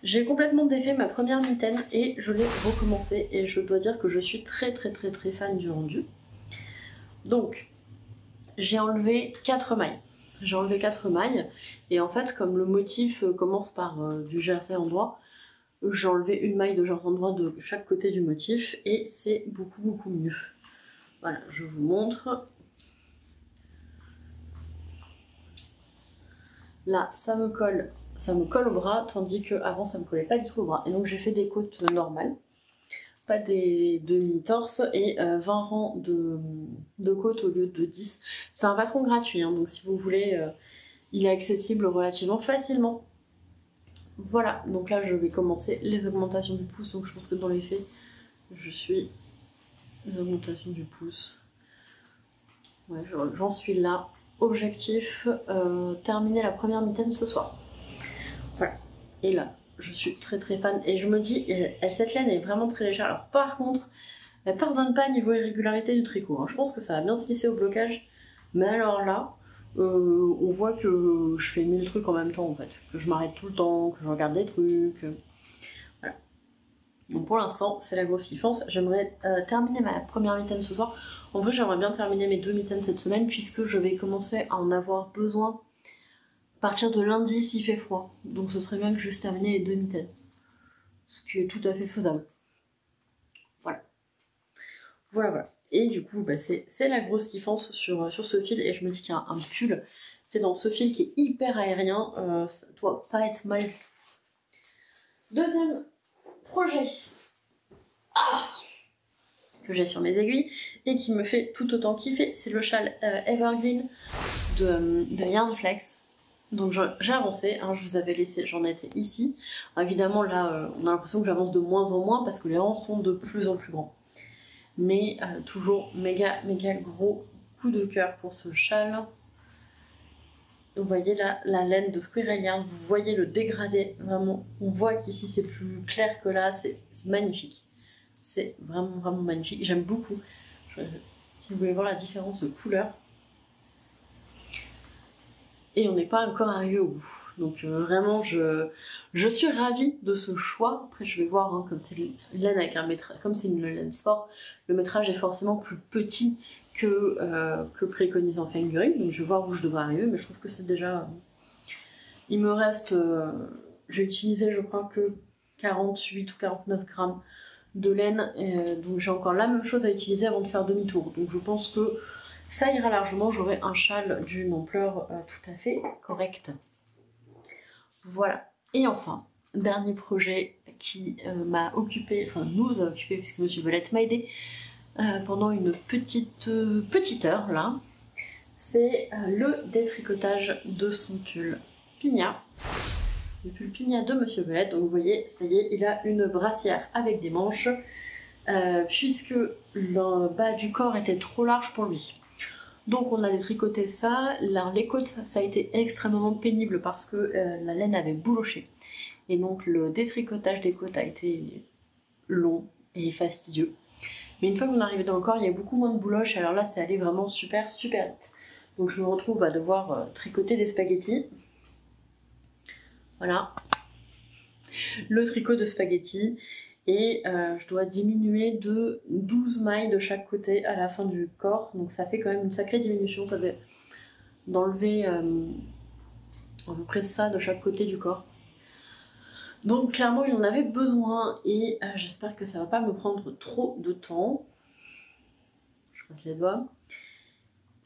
J'ai complètement défait ma première mitaine et je l'ai recommencé. Et je dois dire que je suis très fan du rendu. Donc, j'ai enlevé 4 mailles. J'ai enlevé 4 mailles. Et en fait, comme le motif commence par du jersey endroit, j'ai enlevé une maille de jersey endroit de chaque côté du motif. Et c'est beaucoup mieux. Voilà, je vous montre. Là, ça me colle au bras, tandis qu'avant ça me collait pas du tout au bras. Et donc j'ai fait des côtes normales, pas des demi-torses, et 20 rangs de côtes au lieu de 10. C'est un patron gratuit, hein, donc si vous voulez, il est accessible relativement facilement. Voilà, donc là je vais commencer les augmentations du pouce, donc je pense que dans les faits, je suis une augmentation du pouce. Ouais, j'en suis là. Objectif, terminer la première mitaine ce soir. Voilà. Et là, je suis très fan. Et je me dis, cette laine est vraiment très légère. Alors par contre, elle pardonne pas niveau irrégularité du tricot. Hein. Je pense que ça va bien se lisser au blocage. Mais alors là, on voit que je fais 1000 trucs en même temps en fait. Que je m'arrête tout le temps, que je regarde des trucs. Voilà. Donc pour l'instant, c'est la grosse kiffance. J'aimerais terminer ma première mitaine ce soir. En vrai, j'aimerais bien terminer mes 2 mitaines cette semaine puisque je vais commencer à en avoir besoin à partir de lundi s'il fait froid. Donc ce serait bien que je puisse terminer les 2 mitaines. Ce qui est tout à fait faisable. Voilà. Et du coup, bah, c'est la grosse kiffance sur ce fil. Et je me dis qu'il y a un pull fait dans ce fil qui est hyper aérien. Ça doit pas être mal du tout. Deuxième projet. Que j'ai sur mes aiguilles et qui me fait tout autant kiffer, c'est le châle Evergreen de Yarnflex. Donc j'ai avancé, hein, je vous avais laissé, j'en étais ici. Alors, évidemment là on a l'impression que j'avance de moins en moins parce que les rangs sont de plus en plus grands. Mais toujours méga gros coup de cœur pour ce châle. Vous voyez là la laine de Squirrel Yarn, vous voyez le dégradé, vraiment. On voit qu'ici c'est plus clair que là, c'est magnifique. C'est vraiment magnifique, j'aime beaucoup. Si vous voulez voir la différence de couleur. Et on n'est pas encore arrivé au bout. Donc vraiment, je suis ravie de ce choix. Après, je vais voir, hein, comme c'est une laine avec un métrage, comme c'est une laine sport, le métrage est forcément plus petit que préconisé en fingering. Donc je vais voir où je devrais arriver, mais je trouve que c'est déjà... Il me reste... j'ai utilisé, je crois, que 48 ou 49 grammes de laine, donc j'ai encore la même chose à utiliser avant de faire demi-tour. Donc je pense que ça ira largement, j'aurai un châle d'une ampleur tout à fait correcte. Voilà. Et enfin, dernier projet qui m'a occupé, enfin nous a occupé, puisque Monsieur Belette m'a aidé pendant une petite heure là, c'est le détricotage de son pull Pigna. Le pull Pigna de Monsieur Belette. Donc vous voyez, ça y est, il a une brassière avec des manches, puisque le bas du corps était trop large pour lui. Donc on a détricoté ça. Là, les côtes, ça a été extrêmement pénible parce que la laine avait bouloché. Et donc le détricotage des côtes a été long et fastidieux. Mais une fois qu'on est arrivé dans le corps, il y a beaucoup moins de bouloches. Alors là, c'est allé vraiment super super vite. Donc je me retrouve à devoir tricoter des spaghettis. Voilà. Le tricot de spaghettis. Et je dois diminuer de 12 mailles de chaque côté à la fin du corps. Donc ça fait quand même une sacrée diminution. Ça fait d'enlever à peu près ça de chaque côté du corps. Donc clairement il en avait besoin et j'espère que ça va pas me prendre trop de temps. Je croise les doigts.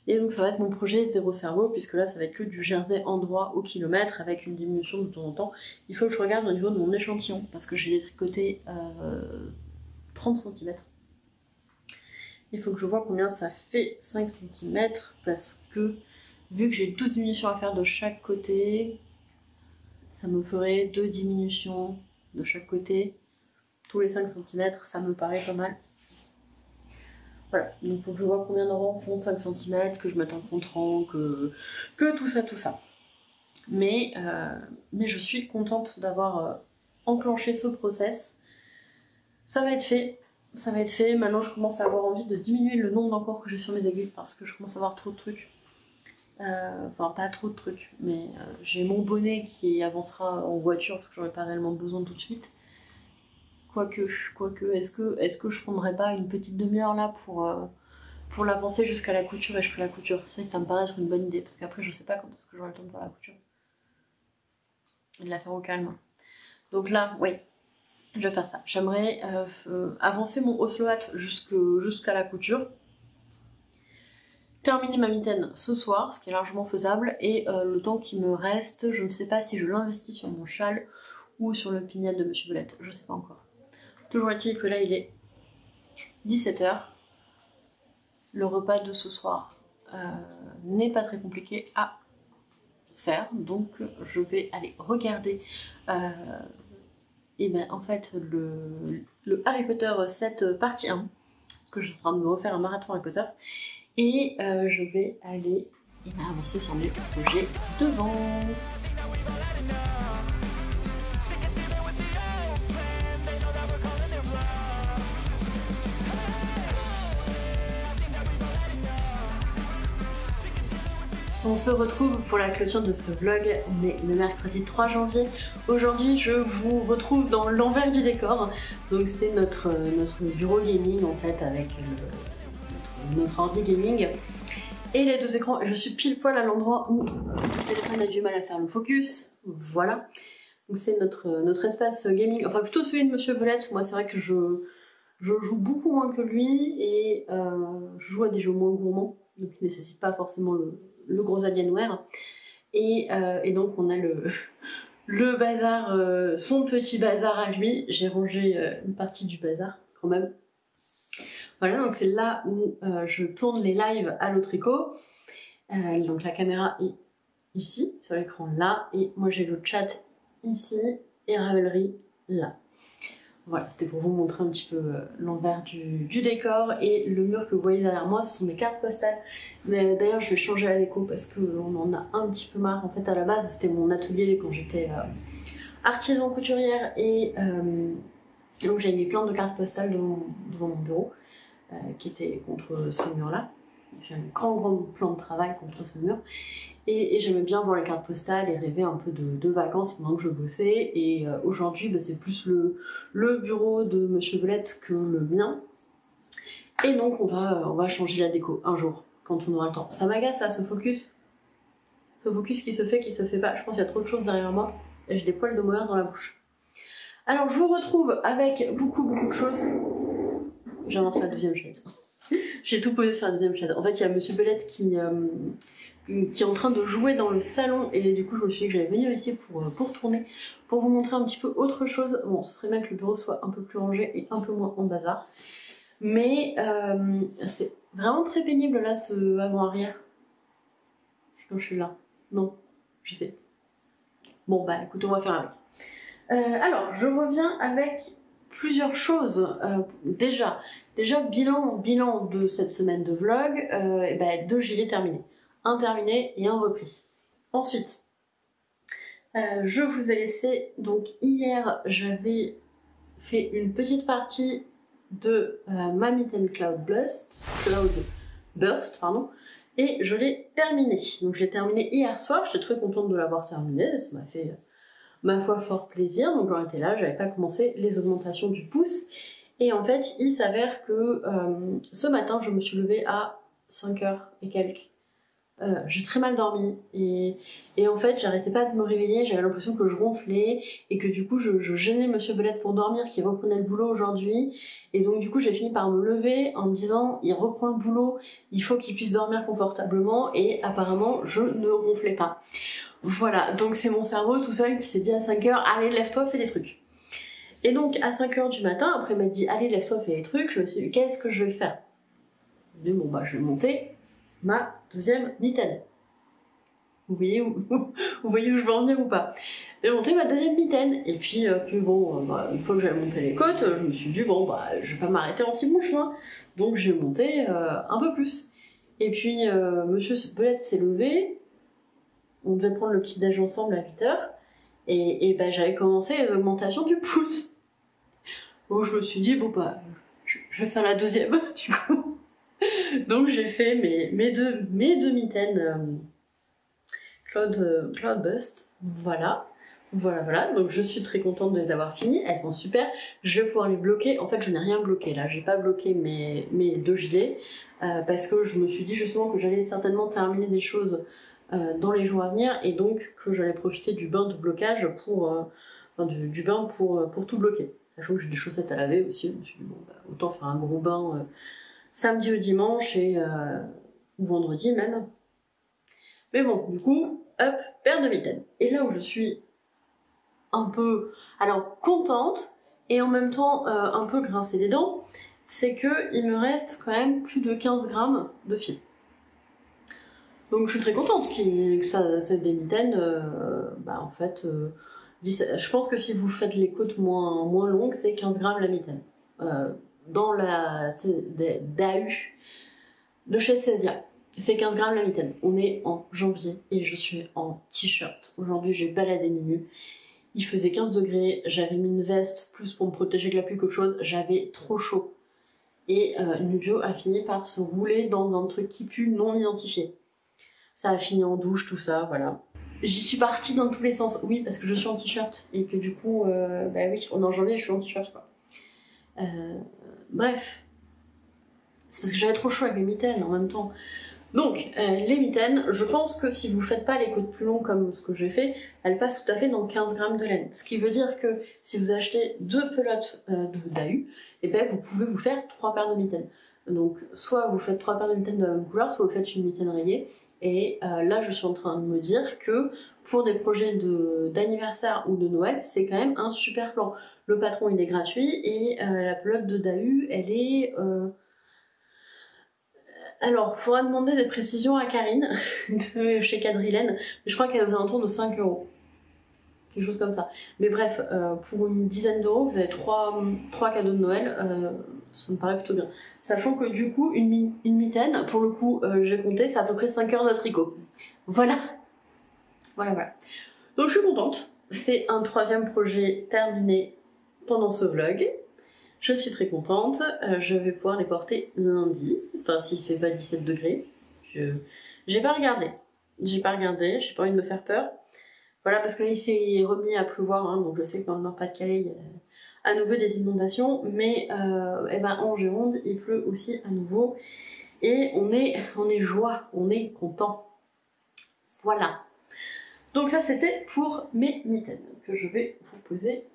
Et donc ça va être mon projet zéro cerveau, puisque là ça va être que du jersey endroit au kilomètre avec une diminution de temps en temps. Il faut que je regarde au niveau de mon échantillon, parce que j'ai détricoté 30 cm. Il faut que je vois combien ça fait 5 cm, parce que vu que j'ai 12 diminutions à faire de chaque côté, ça me ferait 2 diminutions de chaque côté. Tous les 5 cm, ça me paraît pas mal. Voilà, donc il faut que je vois combien d'endroits font 5 cm, que je mette un contre-rang, que tout ça. Mais je suis contente d'avoir enclenché ce process. Ça va être fait, Maintenant je commence à avoir envie de diminuer le nombre d'encore que j'ai sur mes aiguilles parce que je commence à avoir trop de trucs. Enfin pas trop de trucs, mais j'ai mon bonnet qui avancera en voiture parce que j'en ai pas réellement besoin tout de suite. Quoique, est-ce que je prendrais pas une petite demi-heure là pour l'avancer jusqu'à la couture et je fais la couture? Ça me paraît être une bonne idée parce qu'après je sais pas quand est-ce que j'aurai le temps de faire la couture. Et de la faire au calme. Donc là, oui, je vais faire ça. J'aimerais avancer mon Oslo Hat jusqu'à la couture. Terminer ma mitaine ce soir, ce qui est largement faisable. Et le temps qui me reste, je ne sais pas si je l'investis sur mon châle ou sur le pignat de Monsieur Belette. Je sais pas encore. Toujours est-il que là il est 17 h. Le repas de ce soir n'est pas très compliqué à faire, donc je vais aller regarder et ben, en fait le Harry Potter 7 partie 1, parce que je suis en train de me refaire un marathon Harry Potter, et je vais aller avancer sur mes projets devant. On se retrouve pour la clôture de ce vlog. On est le mercredi 3 janvier. Aujourd'hui, je vous retrouve dans l'envers du décor. Donc c'est notre bureau gaming en fait, avec notre ordi gaming et les deux écrans. Je suis pile poil à l'endroit où le téléphone a du mal à faire le focus. Voilà. Donc c'est notre espace gaming, enfin plutôt celui de Monsieur Belette. Moi c'est vrai que je joue beaucoup moins que lui et je joue à des jeux moins gourmands, donc qui ne nécessitent pas forcément le gros Alienware. Et donc on a le bazar, son petit bazar à lui. J'ai rangé une partie du bazar quand même. Voilà, donc c'est là où je tourne les lives à l'autre tricot. Donc la caméra est ici, sur l'écran là, et moi j'ai le chat ici et Ravelry là. Voilà, c'était pour vous montrer un petit peu l'envers du décor. Et le mur que vous voyez derrière moi, ce sont des cartes postales. D'ailleurs, je vais changer la déco parce qu'on en a un petit peu marre. En fait, à la base, c'était mon atelier quand j'étais artisan couturière. Et donc, j'avais mis plein de cartes postales devant mon bureau qui étaient contre ce mur-là. J'ai un grand plan de travail contre ce mur. Et j'aimais bien voir les cartes postales et rêver un peu de vacances pendant que je bossais. Et aujourd'hui, bah, c'est plus le bureau de Monsieur Belette que le mien. Et donc on va changer la déco un jour, quand on aura le temps. Ça m'agace là, ce focus. Ce focus qui se fait pas. Je pense qu'il y a trop de choses derrière moi. Et j'ai des poils de mohair dans la bouche. Alors je vous retrouve avec beaucoup de choses. J'avance la deuxième chaise. J'ai tout posé sur la deuxième chaise. En fait, il y a Monsieur Belette qui est en train de jouer dans le salon et du coup je me suis dit que j'allais venir ici pour tourner, pour vous montrer un petit peu autre chose. Bon, ce serait bien que le bureau soit un peu plus rangé et un peu moins en bazar, mais c'est vraiment très pénible là, ce wagon arrière. C'est quand je suis là. Non, je sais. Bon bah écoute, on va faire avec. Alors, je reviens avec plusieurs choses. Déjà bilan de cette semaine de vlog. Et bah, 2 gilets terminés. Un terminé et un repris. Ensuite, je vous ai laissé, donc hier j'avais fait une petite partie de ma mitaine Cloud Burst, pardon, et je l'ai terminée. Donc je l'ai terminée hier soir, j'étais très contente de l'avoir terminée, ça m'a fait ma foi fort plaisir. Donc j'en étais là, j'avais pas commencé les augmentations du pouce. Et en fait, il s'avère que ce matin, je me suis levée à 5h et quelques. J'ai très mal dormi et en fait j'arrêtais pas de me réveiller, j'avais l'impression que je ronflais et que du coup je gênais Monsieur Belette pour dormir qui reprenait le boulot aujourd'hui, et donc du coup j'ai fini par me lever en me disant il reprend le boulot, il faut qu'il puisse dormir confortablement, et apparemment je ne ronflais pas. Voilà, donc c'est mon cerveau tout seul qui s'est dit à 5h allez lève-toi, fais des trucs. Et donc à 5h du matin, après il m'a dit allez lève-toi, fais des trucs, je me suis dit qu'est-ce que je vais faire. J'ai dit bon bah je vais monter ma deuxième mitaine. Vous voyez où je veux en venir ou pas? J'ai monté ma deuxième mitaine, et puis bon, une fois que j'avais monté les côtes, je me suis dit bon bah je vais pas m'arrêter en si bon chemin, donc j'ai monté un peu plus. Et puis Monsieur Belette s'est levé, on devait prendre le petit déj ensemble à 8h, et bah j'avais commencé les augmentations du pouce. Donc je me suis dit bon bah je vais faire la deuxième du coup. Donc j'ai fait mes deux mitaines Cloud Bust, voilà. Donc je suis très contente de les avoir finies, elles sont super. Je vais pouvoir les bloquer, en fait je n'ai rien bloqué là, j'ai pas bloqué mes deux gilets, parce que je me suis dit justement que j'allais certainement terminer des choses dans les jours à venir, et donc que j'allais profiter du bain de blocage du bain pour tout bloquer. Sachant que j'ai des chaussettes à laver aussi, je me suis dit bon bah, autant faire un gros bain samedi ou dimanche, ou vendredi même. Mais bon, du coup, hop, paire de mitaines. Et là où je suis un peu, alors contente, et en même temps un peu grincée des dents, c'est que il me reste quand même plus de 15 grammes de fil. Donc je suis très contente que ça c'est des mitaines, en fait, je pense que si vous faites les côtes moins longues, c'est 15 grammes la mitaine. Dans la DAU de chez Cesia. C'est 15 grammes la mitaine. On est en janvier et je suis en t-shirt. Aujourd'hui, j'ai baladé nu. Il faisait 15 degrés. J'avais mis une veste plus pour me protéger de la pluie qu'autre chose. J'avais trop chaud. Et Nubio a fini par se rouler dans un truc qui pue non identifié. Ça a fini en douche, tout ça, voilà. J'y suis partie dans tous les sens. Oui, parce que je suis en t-shirt. Et que du coup, oui, on est en janvier, je suis en t-shirt, quoi. Bref. C'est parce que j'avais trop chaud avec mes mitaines en même temps. Donc, les mitaines, je pense que si vous faites pas les côtes plus longs comme ce que j'ai fait, elles passent tout à fait dans 15 grammes de laine. Ce qui veut dire que si vous achetez 2 pelotes de DAU, et ben vous pouvez vous faire 3 paires de mitaines. Donc, soit vous faites 3 paires de mitaines de la même couleur, soit vous faites une mitaine rayée. Et là, je suis en train de me dire que pour des projets d'anniversaire ou de Noël, c'est quand même un super plan. Le patron, il est gratuit, et la pelote de DAU, elle est... Alors, il faudra demander des précisions à Karine de chez Quadrilène, mais je crois qu'elle est aux alentours de 5 €. Quelque chose comme ça. Mais bref, pour une dizaine d'euros, vous avez 3 cadeaux de Noël, ça me paraît plutôt bien. Sachant que du coup, une mitaine, pour le coup, j'ai compté, c'est à peu près 5 heures de tricot. Voilà. Voilà. Donc je suis contente. C'est un 3e projet terminé pendant ce vlog. Je suis très contente, je vais pouvoir les porter lundi, enfin s'il fait pas 17 degrés. J'ai pas regardé, j'ai pas envie de me faire peur. Voilà, parce que là il s'est remis à pleuvoir, hein, donc je sais que dans le Nord-Pas-de-Calais il y a à nouveau des inondations, mais en Gironde il pleut aussi à nouveau, et on est joie, on est content. Voilà. Donc ça c'était pour mes mitaines que je vais vous poser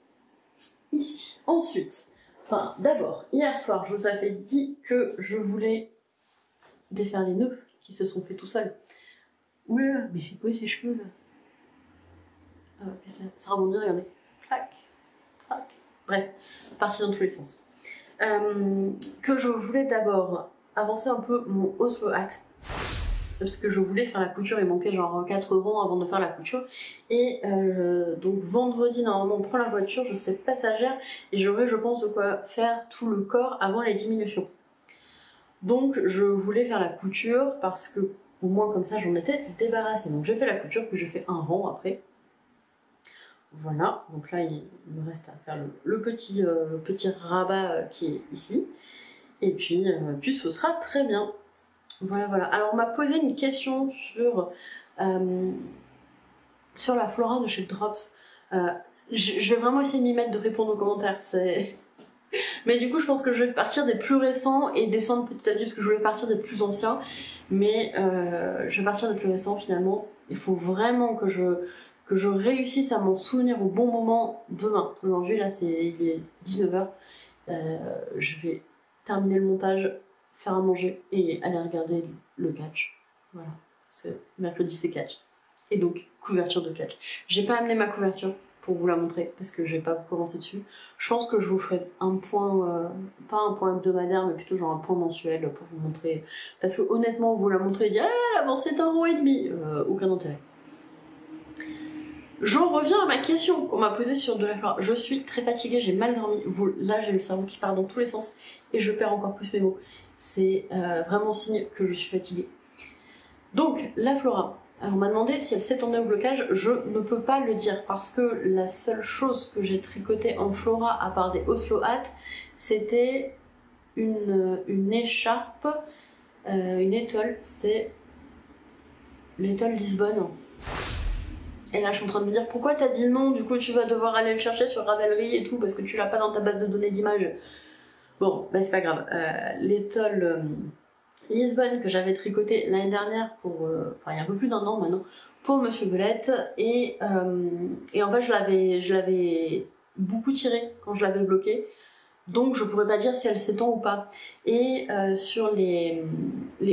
ici. Ensuite, enfin, d'abord, hier soir, je vous avais dit que je voulais défaire les nœuds qui se sont faits tout seuls. Ouais, mais c'est quoi ces cheveux là? Ça rebondit, regardez. Clac. Bref, parti dans tous les sens. Que je voulais d'abord avancer un peu mon Oslo Act. Parce que je voulais faire la couture, il manquait genre 4 € avant de faire la couture. Et donc vendredi, normalement, on prend la voiture, je serai passagère et j'aurai, je pense, de quoi faire tout le corps avant les diminutions. Donc je voulais faire la couture parce que au moins comme ça j'en étais débarrassée. Donc j'ai fait la couture, puis j'ai fait un rang après. Voilà, donc là il me reste à faire le petit rabat qui est ici. Et puis ce sera très bien. Voilà, voilà. Alors on m'a posé une question sur la Flora de chez Drops. Je vais vraiment essayer de m'y mettre, de répondre aux commentaires. Mais du coup je pense que je vais partir des plus récents et descendre petit à petit parce que je voulais partir des plus anciens. Mais je vais partir des plus récents finalement. Il faut vraiment que je réussisse à m'en souvenir au bon moment demain. Aujourd'hui là il est 19 h. Je vais terminer le montage, faire à manger et aller regarder le catch. Voilà, mercredi c'est catch. Et donc couverture de catch. J'ai pas amené ma couverture pour vous la montrer parce que je vais pas beaucoup avancer dessus. Je pense que je vous ferai un point, pas un point hebdomadaire mais plutôt genre un point mensuel pour vous montrer. Parce que honnêtement vous la montrer et dire ah l'avance c'est 1,5 €, aucun intérêt. J'en reviens à ma question qu'on m'a posée sur de la flore. Je suis très fatiguée, j'ai mal dormi. Là j'ai le cerveau qui part dans tous les sens et je perds encore plus mes mots. C'est vraiment signe que je suis fatiguée. Donc la flora. Alors, on m'a demandé si elle s'étendait au blocage, je ne peux pas le dire parce que la seule chose que j'ai tricotée en flora à part des Oslo Hat, c'était une écharpe, une étole, c'est l'étole Lisbonne. Et là je suis en train de me dire pourquoi t'as dit non, du coup tu vas devoir aller le chercher sur Ravelry et tout parce que tu l'as pas dans ta base de données d'images. Bon, bah c'est pas grave. L'étole Lisbonne que j'avais tricoté l'année dernière pour, enfin il y a un peu plus d'1 an maintenant, pour Monsieur Belette et en fait je l'avais beaucoup tiré quand je l'avais bloqué, donc je pourrais pas dire si elle s'étend ou pas. Et sur les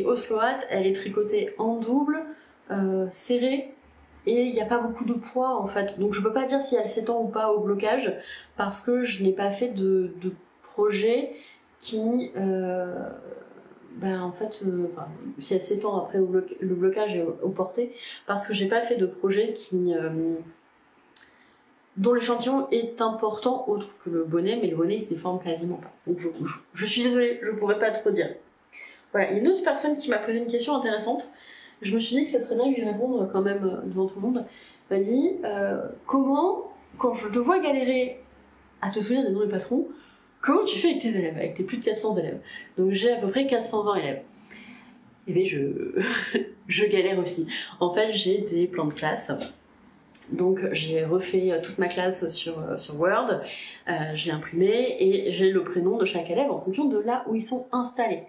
Oslo Hat, elle est tricotée en double, serrée. Et il n'y a pas beaucoup de poids en fait, donc je peux pas dire si elle s'étend ou pas au blocage parce que je n'ai pas fait de projet qui, en fait, si elle s'étend après le blocage et au porté, parce que j'ai pas fait de projet dont l'échantillon est important autre que le bonnet, mais le bonnet il se déforme quasiment pas. Donc je suis désolée, je pourrais pas trop dire. Voilà, il y a une autre personne qui m'a posé une question intéressante. Je me suis dit que ça serait bien que j'y réponde quand même devant tout le monde. Elle m'a dit comment, quand je te vois galérer à te souvenir des noms des patrons, comment tu fais avec tes élèves, avec tes plus de 400 élèves? Donc j'ai à peu près 420 élèves. Et bien je galère aussi. En fait j'ai des plans de classe. Donc j'ai refait toute ma classe sur Word, je l'ai imprimé et j'ai le prénom de chaque élève en fonction de là où ils sont installés.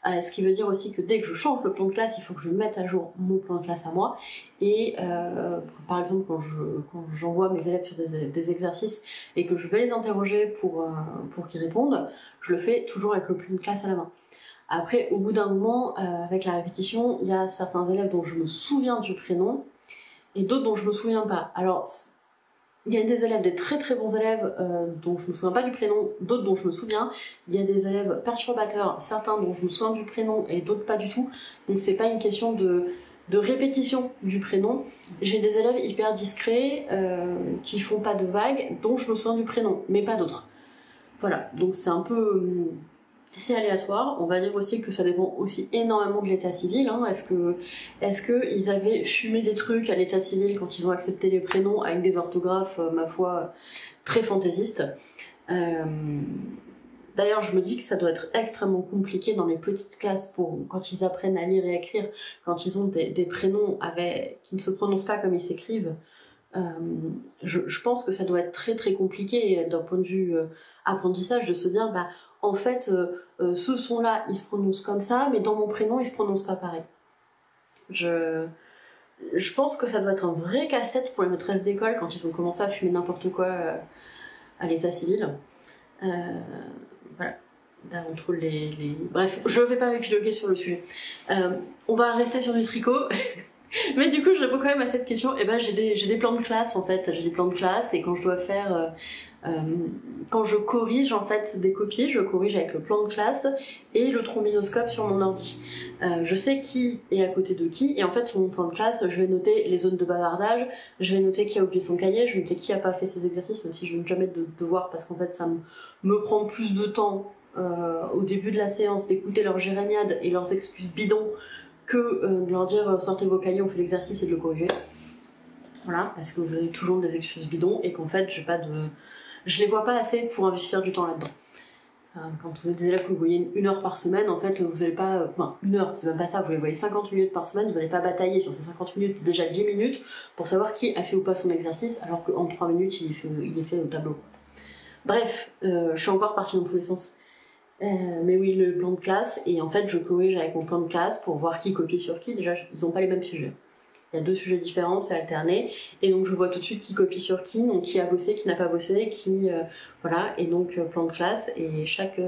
Ce qui veut dire aussi que dès que je change le plan de classe, il faut que je mette à jour mon plan de classe à moi. Et par exemple quand j'envoie mes élèves sur des exercices et que je vais les interroger pour qu'ils répondent, je le fais toujours avec le plan de classe à la main. Après au bout d'un moment, avec la répétition, il y a certains élèves dont je me souviens du prénom, et d'autres dont je me souviens pas. Alors, il y a des élèves, des très très bons élèves dont je me souviens pas du prénom, d'autres dont je me souviens. Il y a des élèves perturbateurs, certains dont je me souviens du prénom et d'autres pas du tout. Donc c'est pas une question de répétition du prénom. J'ai des élèves hyper discrets qui font pas de vagues, dont je me souviens du prénom, mais pas d'autres. Voilà, donc c'est un peu... c'est aléatoire. On va dire aussi que ça dépend aussi énormément de l'état civil. Hein. Est-ce que ils avaient fumé des trucs à l'état civil quand ils ont accepté les prénoms avec des orthographes, ma foi, très fantaisistes. D'ailleurs, je me dis que ça doit être extrêmement compliqué dans les petites classes quand ils apprennent à lire et à écrire, quand ils ont des prénoms qui ne se prononcent pas comme ils s'écrivent. Je pense que ça doit être très très compliqué d'un point de vue apprentissage de se dire en fait ce son là il se prononce comme ça mais dans mon prénom il se prononce pas pareil. Je pense que ça doit être un vrai casse-tête pour les maîtresses d'école quand ils ont commencé à fumer n'importe quoi à l'état civil. Voilà. Là, entre bref, je vais pas m'épiloguer sur le sujet. On va rester sur du tricot. Mais du coup je réponds quand même à cette question. Et j'ai des plans de classe en fait, j'ai des plans de classe et quand je dois faire quand je corrige en fait des copies, je corrige avec le plan de classe et le trombinoscope sur mon ordi. Je sais qui est à côté de qui et en fait sur mon plan de classe je vais noter les zones de bavardage, je vais noter qui a oublié son cahier, je vais noter qui a pas fait ses exercices, même si je ne vais jamais de devoir parce qu'en fait ça me prend plus de temps au début de la séance d'écouter leurs jérémiades et leurs excuses bidons que de leur dire sortez vos cahiers, on fait l'exercice et de le corriger. voilà, parce que vous avez toujours des excuses bidons et qu'en fait je les vois pas assez pour investir du temps là-dedans. Quand vous avez des élèves que vous voyez 1 heure par semaine, en fait vous n'allez pas, enfin 1 heure, c'est même pas ça, vous les voyez 50 minutes par semaine, vous n'allez pas batailler sur ces 50 minutes, déjà 10 minutes, pour savoir qui a fait ou pas son exercice, alors qu'en 3 minutes il est fait au tableau. Bref, je suis encore partie dans tous les sens. Mais oui, le plan de classe, et en fait je corrige avec mon plan de classe pour voir qui copie sur qui. Déjà ils n'ont pas les mêmes sujets, il y a 2 sujets différents, c'est alterné, et donc je vois tout de suite qui copie sur qui, donc qui a bossé, qui n'a pas bossé, qui voilà, et donc plan de classe, et chaque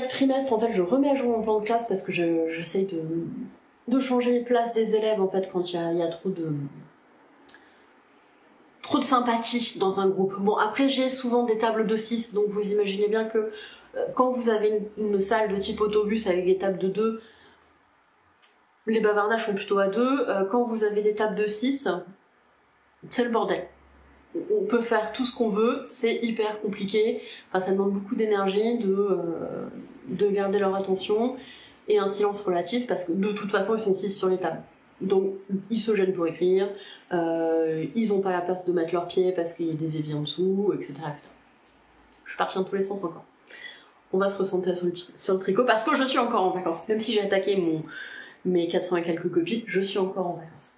trimestre en fait je remets à jour mon plan de classe parce que j'essaye de changer les places des élèves en fait quand il y a trop de sympathie dans un groupe. Bon, après j'ai souvent des tables de 6, donc vous imaginez bien que quand vous avez une salle de type autobus avec des tables de 2, les bavardages sont plutôt à 2. Quand vous avez des tables de 6, c'est le bordel. On peut faire tout ce qu'on veut, c'est hyper compliqué, enfin, ça demande beaucoup d'énergie de garder leur attention et un silence relatif parce que de toute façon ils sont 6 sur les tables. Donc ils se gênent pour écrire, ils n'ont pas la place de mettre leurs pieds parce qu'il y a des éviers en dessous, etc., etc. Je suis partie dans tous les sens encore. On va se recentrer sur le tricot parce que je suis encore en vacances. Même si j'ai attaqué mes 400 et quelques copies, je suis encore en vacances.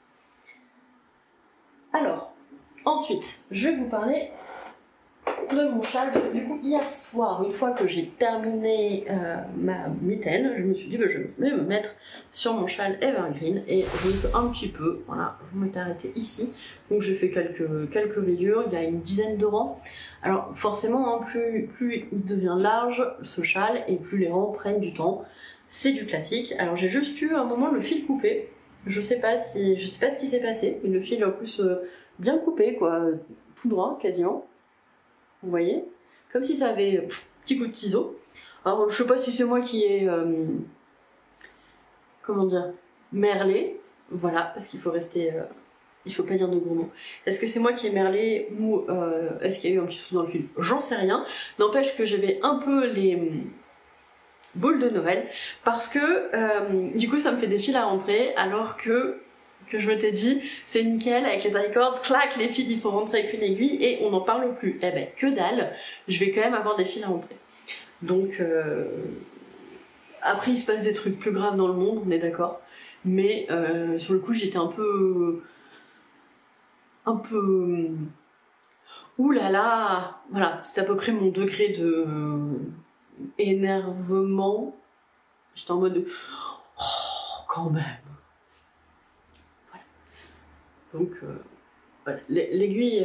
Alors, ensuite, je vais vous parler de mon châle, parce que du coup, hier soir, une fois que j'ai terminé ma mitaine, je me suis dit, bah, je vais me mettre sur mon châle evergreen, et je me fais un petit peu, voilà, je m'étais arrêtée ici, donc j'ai fait quelques rayures, il y a une dizaine de rangs. Alors forcément, hein, plus il devient large, ce châle, et plus les rangs prennent du temps, c'est du classique. Alors j'ai juste eu un moment le fil coupé, je sais pas ce qui s'est passé, mais le fil en plus bien coupé, quoi, tout droit quasiment. Vous voyez, comme si ça avait un petit coup de ciseau. Alors je sais pas si c'est moi qui ai comment dire, merlé, voilà, parce qu'il faut rester, il faut pas dire de gros mots. Est-ce que c'est moi qui ai merlé ou est-ce qu'il y a eu un petit souci dans le fil? J'en sais rien. N'empêche que j'avais un peu les boules de Noël parce que du coup ça me fait des fils à rentrer alors que je m'étais dit c'est nickel avec les i-cords, clac, les fils ils sont rentrés avec une aiguille et on n'en parle plus. Eh ben que dalle, je vais quand même avoir des fils à rentrer. Donc après il se passe des trucs plus graves dans le monde, on est d'accord, mais sur le coup j'étais un peu ouh là là, voilà, c'était à peu près mon degré de énervement. J'étais en mode oh quand même. Donc voilà. L'aiguille,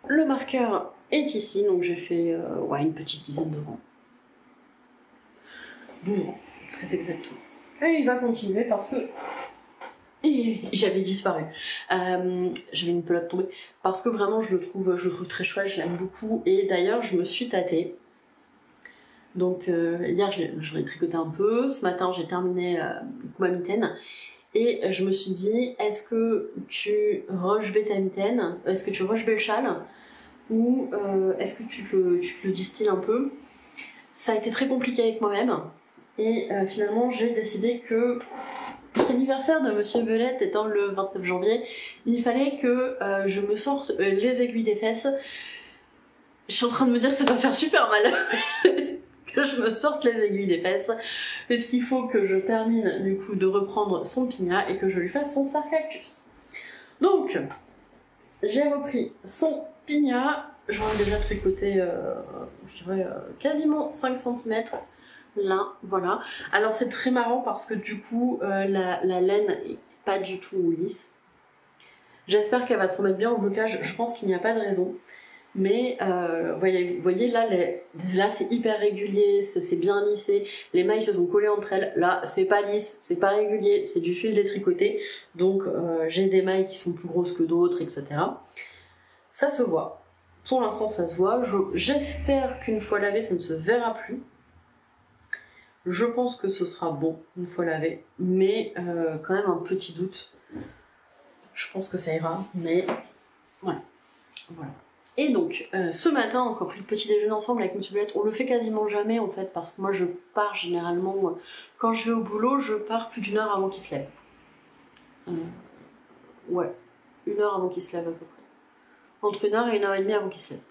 le marqueur est ici, donc j'ai fait ouais, une petite dizaine de rangs. 12 rangs, très exactement. Et il va continuer parce que j'avais disparu. J'avais une pelote tombée. Parce que vraiment je le trouve très chouette, je l'aime beaucoup. Et d'ailleurs je me suis tâtée. Donc hier je l'ai tricoté un peu, ce matin j'ai terminé ma mitaine. Et je me suis dit, est-ce que tu rush ta mitaine, est-ce que tu rush le châle, ou est-ce que tu te le distilles un peu? Ça a été très compliqué avec moi-même, et finalement j'ai décidé que l'anniversaire de Monsieur Belette étant le 29 janvier, il fallait que je me sorte les aiguilles des fesses. Je suis en train de me dire que ça va faire super mal. Que je me sorte les aiguilles des fesses, parce qu'il faut que je termine du coup de reprendre son pignat et que je lui fasse son sarcactus. Donc, j'ai repris son pignat, j'en ai déjà tricoté, je dirais, quasiment 5 cm, là, voilà. Alors c'est très marrant parce que du coup, la laine est pas du tout lisse. J'espère qu'elle va se remettre bien au blocage, je pense qu'il n'y a pas de raison. Mais voyez là, déjà c'est hyper régulier, c'est bien lissé, les mailles se sont collées entre elles, là c'est pas lisse, c'est pas régulier, c'est du fil détricoté, donc j'ai des mailles qui sont plus grosses que d'autres, etc. Ça se voit, pour l'instant ça se voit, j'espère qu'une fois lavé ça ne se verra plus. Je pense que ce sera bon une fois lavé, mais quand même un petit doute, je pense que ça ira, mais voilà. Et donc, ce matin, encore pris le petit déjeuner ensemble avec Monsieur Belette. On le fait quasiment jamais en fait, parce que moi je pars généralement, quand je vais au boulot, je pars plus d'1 heure avant qu'il se lève. Ouais, 1 heure avant qu'il se lève à peu près. Entre 1 heure et 1 heure et demie avant qu'il se lève.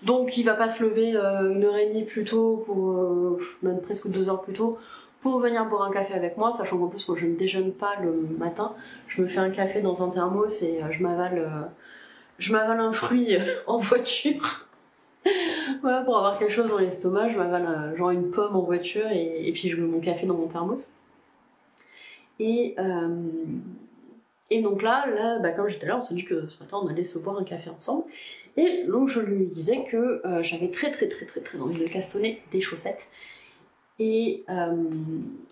Donc il va pas se lever 1 heure et demie plus tôt, pour même presque 2 heures plus tôt, pour venir boire un café avec moi, sachant qu'en plus moi je ne déjeune pas le matin, je me fais un café dans un thermos et je m'avale un fruit en voiture. Voilà, pour avoir quelque chose dans l'estomac, je m'avale genre une pomme en voiture et puis je mets mon café dans mon thermos. Et donc là bah, comme j'étais là, on s'est dit que ce matin on allait se boire un café ensemble. Et donc je lui disais que j'avais très envie de castonner des chaussettes. Et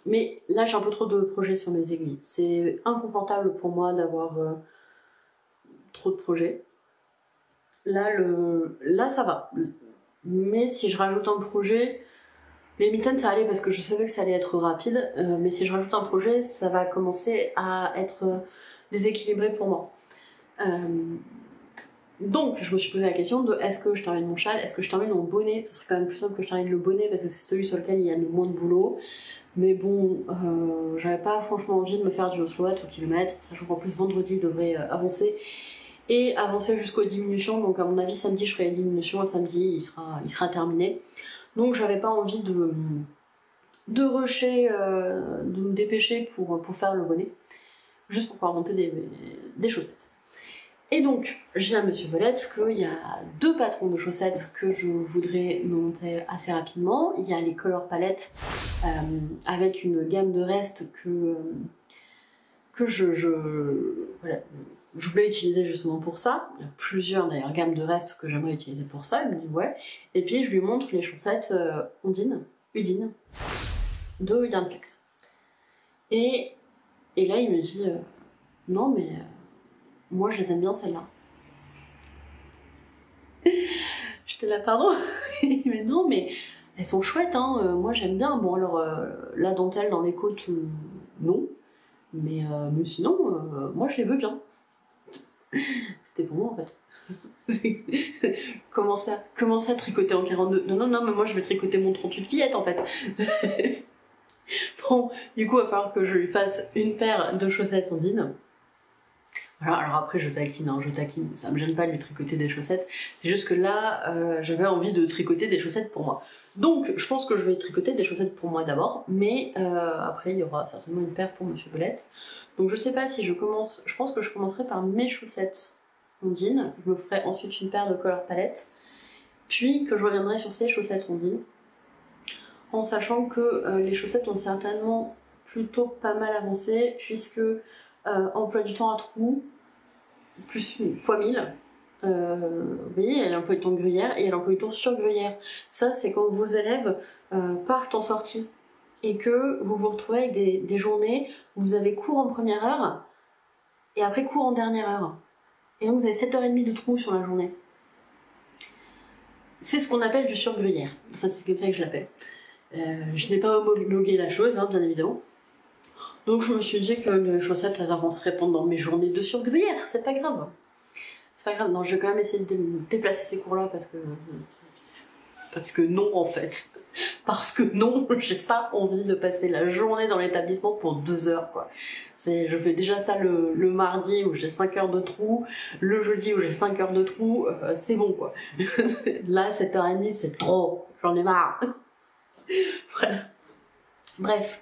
mais là j'ai un peu trop de projets sur mes aiguilles. C'est inconfortable pour moi d'avoir trop de projets. Là ça va. Mais si je rajoute un projet, les mitaines ça allait parce que je savais que ça allait être rapide. Mais si je rajoute un projet, ça va commencer à être déséquilibré pour moi. Donc je me suis posé la question de est-ce que je termine mon châle, est-ce que je termine mon bonnet. Ce serait quand même plus simple que je termine le bonnet parce que c'est celui sur lequel il y a le moins de boulot. Mais bon, j'avais pas franchement envie de me faire du osloat au kilomètre, sachant qu'en plus vendredi devrait avancer jusqu'aux diminutions. Donc à mon avis samedi je ferai les diminutions et samedi il sera terminé. Donc j'avais pas envie de rusher, de me dépêcher pour faire le bonnet, juste pour pouvoir monter des chaussettes. Et donc, je dis à Monsieur Volette qu'il y a 2 patrons de chaussettes que je voudrais monter assez rapidement. Il y a les Color Palette avec une gamme de restes que voilà, je voulais utiliser justement pour ça. Il y a plusieurs d'ailleurs gammes de restes que j'aimerais utiliser pour ça. Il me dit ouais. Et puis je lui montre les chaussettes Udine de Yarnflex. Et là il me dit non mais moi je les aime bien celles-là. J'étais là pardon. Il me dit non mais elles sont chouettes hein, moi j'aime bien. Bon alors la dentelle dans les côtes non, mais sinon moi je les veux bien. C'était pour moi en fait. Commencer à tricoter en 42. Non mais moi je vais tricoter mon 38 fillette en fait. Bon, du coup il va falloir que je lui fasse une paire de chaussettes Ondine. Voilà, alors après je taquine, ça me gêne pas de lui tricoter des chaussettes, c'est juste que là j'avais envie de tricoter des chaussettes pour moi. Donc je pense que je vais tricoter des chaussettes pour moi d'abord, mais après il y aura certainement une paire pour Monsieur Belette. Donc je sais pas si je pense que je commencerai par mes chaussettes Ondine, je me ferai ensuite une paire de Color Palette, puis que je reviendrai sur ces chaussettes Ondine, en sachant que les chaussettes ont certainement plutôt pas mal avancé, puisque emploi du temps à trous, plus fois 1000. Vous voyez, il y a l'emploi du temps gruyère et il y a l'emploi du temps sur gruyère. Ça, c'est quand vos élèves partent en sortie et que vous vous retrouvez avec des journées où vous avez cours en première heure et après cours en dernière heure. Et donc vous avez 7h30 de trous sur la journée. C'est ce qu'on appelle du sur gruyère. Enfin, c'est comme ça que je l'appelle. Je n'ai pas homologué la chose, hein, bien évidemment. Donc je me suis dit que les chaussettes elles avanceraient pendant mes journées de sur gruyère, c'est pas grave. C'est pas grave, non, je vais quand même essayer de déplacer ces cours là parce que non en fait. Parce que non, j'ai pas envie de passer la journée dans l'établissement pour 2 heures quoi. Je fais déjà ça le mardi où j'ai 5 heures de trou, le jeudi où j'ai 5 heures de trou, c'est bon quoi. Là 7h30 c'est trop, j'en ai marre. Voilà. Bref.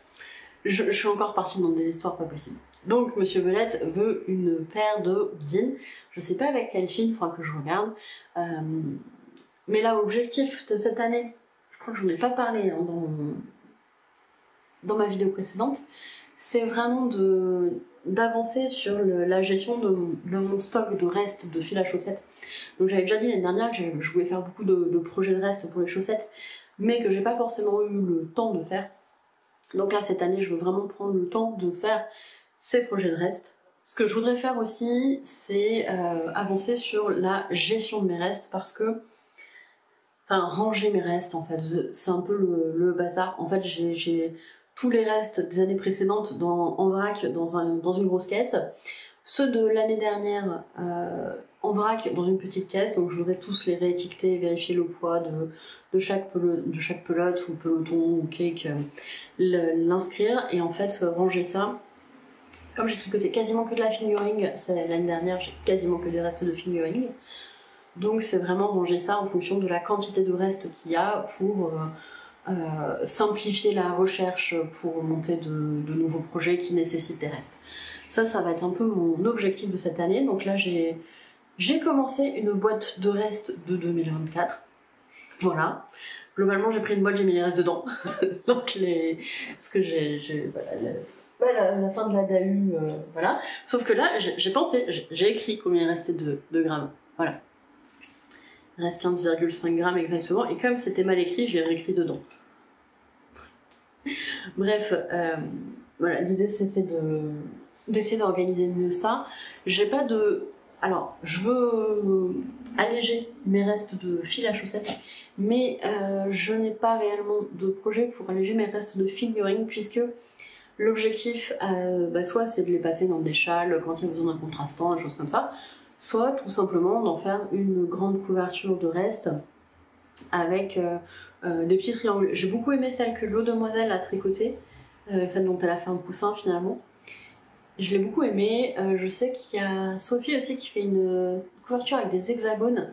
Je suis encore partie dans des histoires pas possibles. Donc Monsieur Belette veut une paire de Udine. Je sais pas avec quelle fille, il faudra que je regarde. Mais là, l'objectif de cette année, je crois que je n'en ai pas parlé hein, dans ma vidéo précédente, c'est vraiment d'avancer sur la gestion de mon stock de restes de fil à chaussettes. Donc j'avais déjà dit l'année dernière que je voulais faire beaucoup de projets de restes pour les chaussettes, mais que j'ai pas forcément eu le temps de faire. Donc là, cette année, je veux vraiment prendre le temps de faire ces projets de restes. Ce que je voudrais faire aussi, c'est avancer sur la gestion de mes restes parce que... Enfin, ranger mes restes, en fait. C'est un peu le bazar. En fait, j'ai tous les restes des années précédentes en vrac dans une grosse caisse. Ceux de l'année dernière en vrac dans une petite caisse. Donc je voudrais tous les réétiqueter, vérifier le poids de chaque pelote ou peloton ou cake, l'inscrire et en fait ranger ça comme j'ai tricoté quasiment que de la fingering, l'année dernière j'ai quasiment que des restes de fingering, donc c'est vraiment ranger ça en fonction de la quantité de restes qu'il y a pour simplifier la recherche pour monter de nouveaux projets qui nécessitent des restes. Ça va être un peu mon objectif de cette année. Donc là j'ai commencé une boîte de restes de 2024. Voilà. Globalement j'ai pris une boîte, j'ai mis les restes dedans. Donc ce que voilà, la fin de la DAU, voilà. Sauf que là j'ai écrit combien il restait de grammes. Voilà. Il reste 15,5 grammes exactement, et comme c'était mal écrit, je l'ai réécrit dedans. Bref, voilà, l'idée c'est d'essayer d'organiser mieux ça. J'ai pas de... Alors, je veux alléger mes restes de fil à chaussettes, mais je n'ai pas réellement de projet pour alléger mes restes de fingering, puisque l'objectif, soit c'est de les passer dans des châles quand il y a besoin d'un contrastant, des choses comme ça, soit tout simplement d'en faire une grande couverture de restes avec des petits triangles. J'ai beaucoup aimé celle que l'eau demoiselle a tricotée, dont elle a fait un poussin finalement. Je l'ai beaucoup aimé. Je sais qu'il y a Sophie aussi qui fait une couverture avec des hexagones,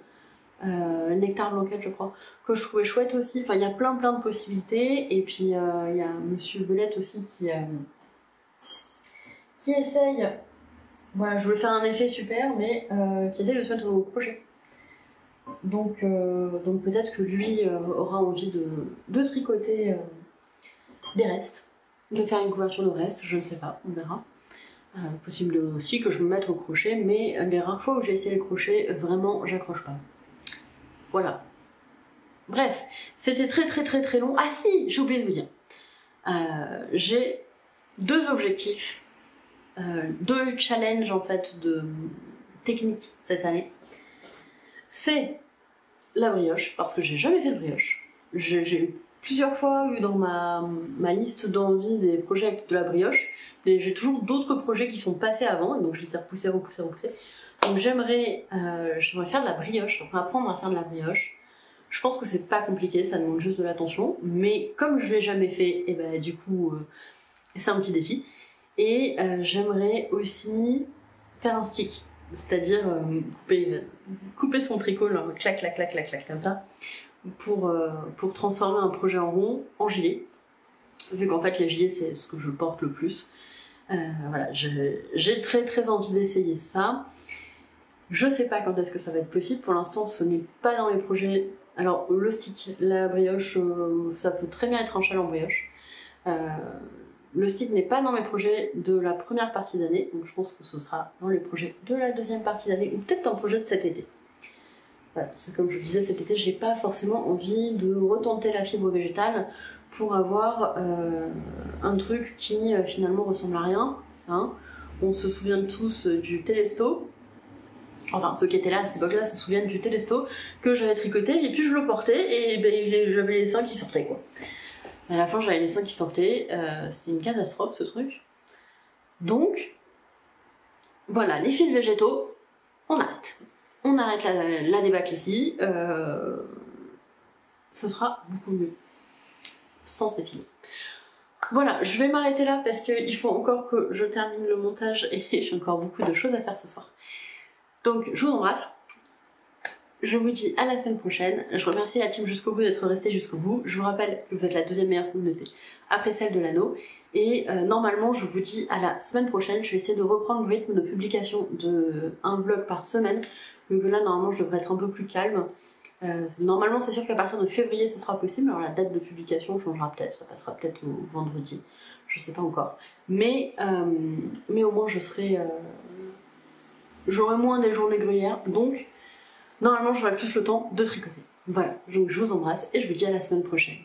Nectar Blanquette je crois, que je trouvais chouette aussi. Enfin il y a plein de possibilités, et puis il y a Monsieur Belette aussi qui essaye. Voilà, je voulais faire un effet super, mais qui essaie de se mettre au projet. Donc peut-être que lui aura envie de tricoter des restes, de faire une couverture de restes, je ne sais pas, on verra. Possible aussi que je me mette au crochet, mais les rares fois où j'ai essayé le crochet, vraiment j'accroche pas. Voilà. Bref, c'était très long. Ah si, j'ai oublié de vous dire. J'ai 2 objectifs. 2 challenges en fait de technique cette année. C'est la brioche, parce que j'ai jamais fait de brioche. J'ai plusieurs fois eu dans ma liste d'envie des projets avec de la brioche, mais j'ai toujours d'autres projets qui sont passés avant, et donc je les ai repoussés. Donc j'aimerais faire de la brioche, enfin apprendre à faire de la brioche. Je pense que c'est pas compliqué, ça demande juste de l'attention, mais comme je l'ai jamais fait, et ben du coup c'est un petit défi. Et j'aimerais aussi faire un stick, c'est-à-dire couper son tricot, là, clac, comme ça, pour transformer un projet en rond en gilet, vu qu'en fait les gilets c'est ce que je porte le plus. Voilà, j'ai très envie d'essayer ça. Je sais pas quand est-ce que ça va être possible, pour l'instant ce n'est pas dans les projets. Alors le stick, la brioche, ça peut très bien être un châle en brioche. Le stick n'est pas dans mes projets de la première partie d'année, donc je pense que ce sera dans les projets de la deuxième partie d'année, ou peut-être dans le projet de cet été. Voilà, parce que comme je disais, cet été, j'ai pas forcément envie de retenter la fibre végétale pour avoir un truc qui finalement ressemble à rien. Hein. On se souvient tous du Télesto. Enfin, ceux qui étaient là à cette époque-là se souviennent du Télesto que j'avais tricoté, et puis je le portais, et ben, j'avais les seins qui sortaient, quoi. À la fin, j'avais les seins qui sortaient, c'était une catastrophe ce truc. Donc, voilà, les fils végétaux, on arrête. On arrête la débâcle ici, ce sera beaucoup mieux sans ces fils. Voilà, je vais m'arrêter là parce qu'il faut encore que je termine le montage et j'ai encore beaucoup de choses à faire ce soir. Donc, je vous embrasse. Je vous dis à la semaine prochaine. Je remercie la team jusqu'au bout d'être restée jusqu'au bout. Je vous rappelle que vous êtes la deuxième meilleure communauté après celle de l'anneau. Et normalement, je vous dis à la semaine prochaine. Je vais essayer de reprendre le rythme de publication de un vlog par semaine. Donc là, normalement, je devrais être un peu plus calme. Normalement, c'est sûr qu'à partir de février, ce sera possible. Alors la date de publication changera peut-être. Ça passera peut-être au vendredi. Je sais pas encore. Mais au moins, j'aurai moins des journées gruyères. Donc, normalement, j'aurai plus le temps de tricoter. Voilà, donc je vous embrasse et je vous dis à la semaine prochaine.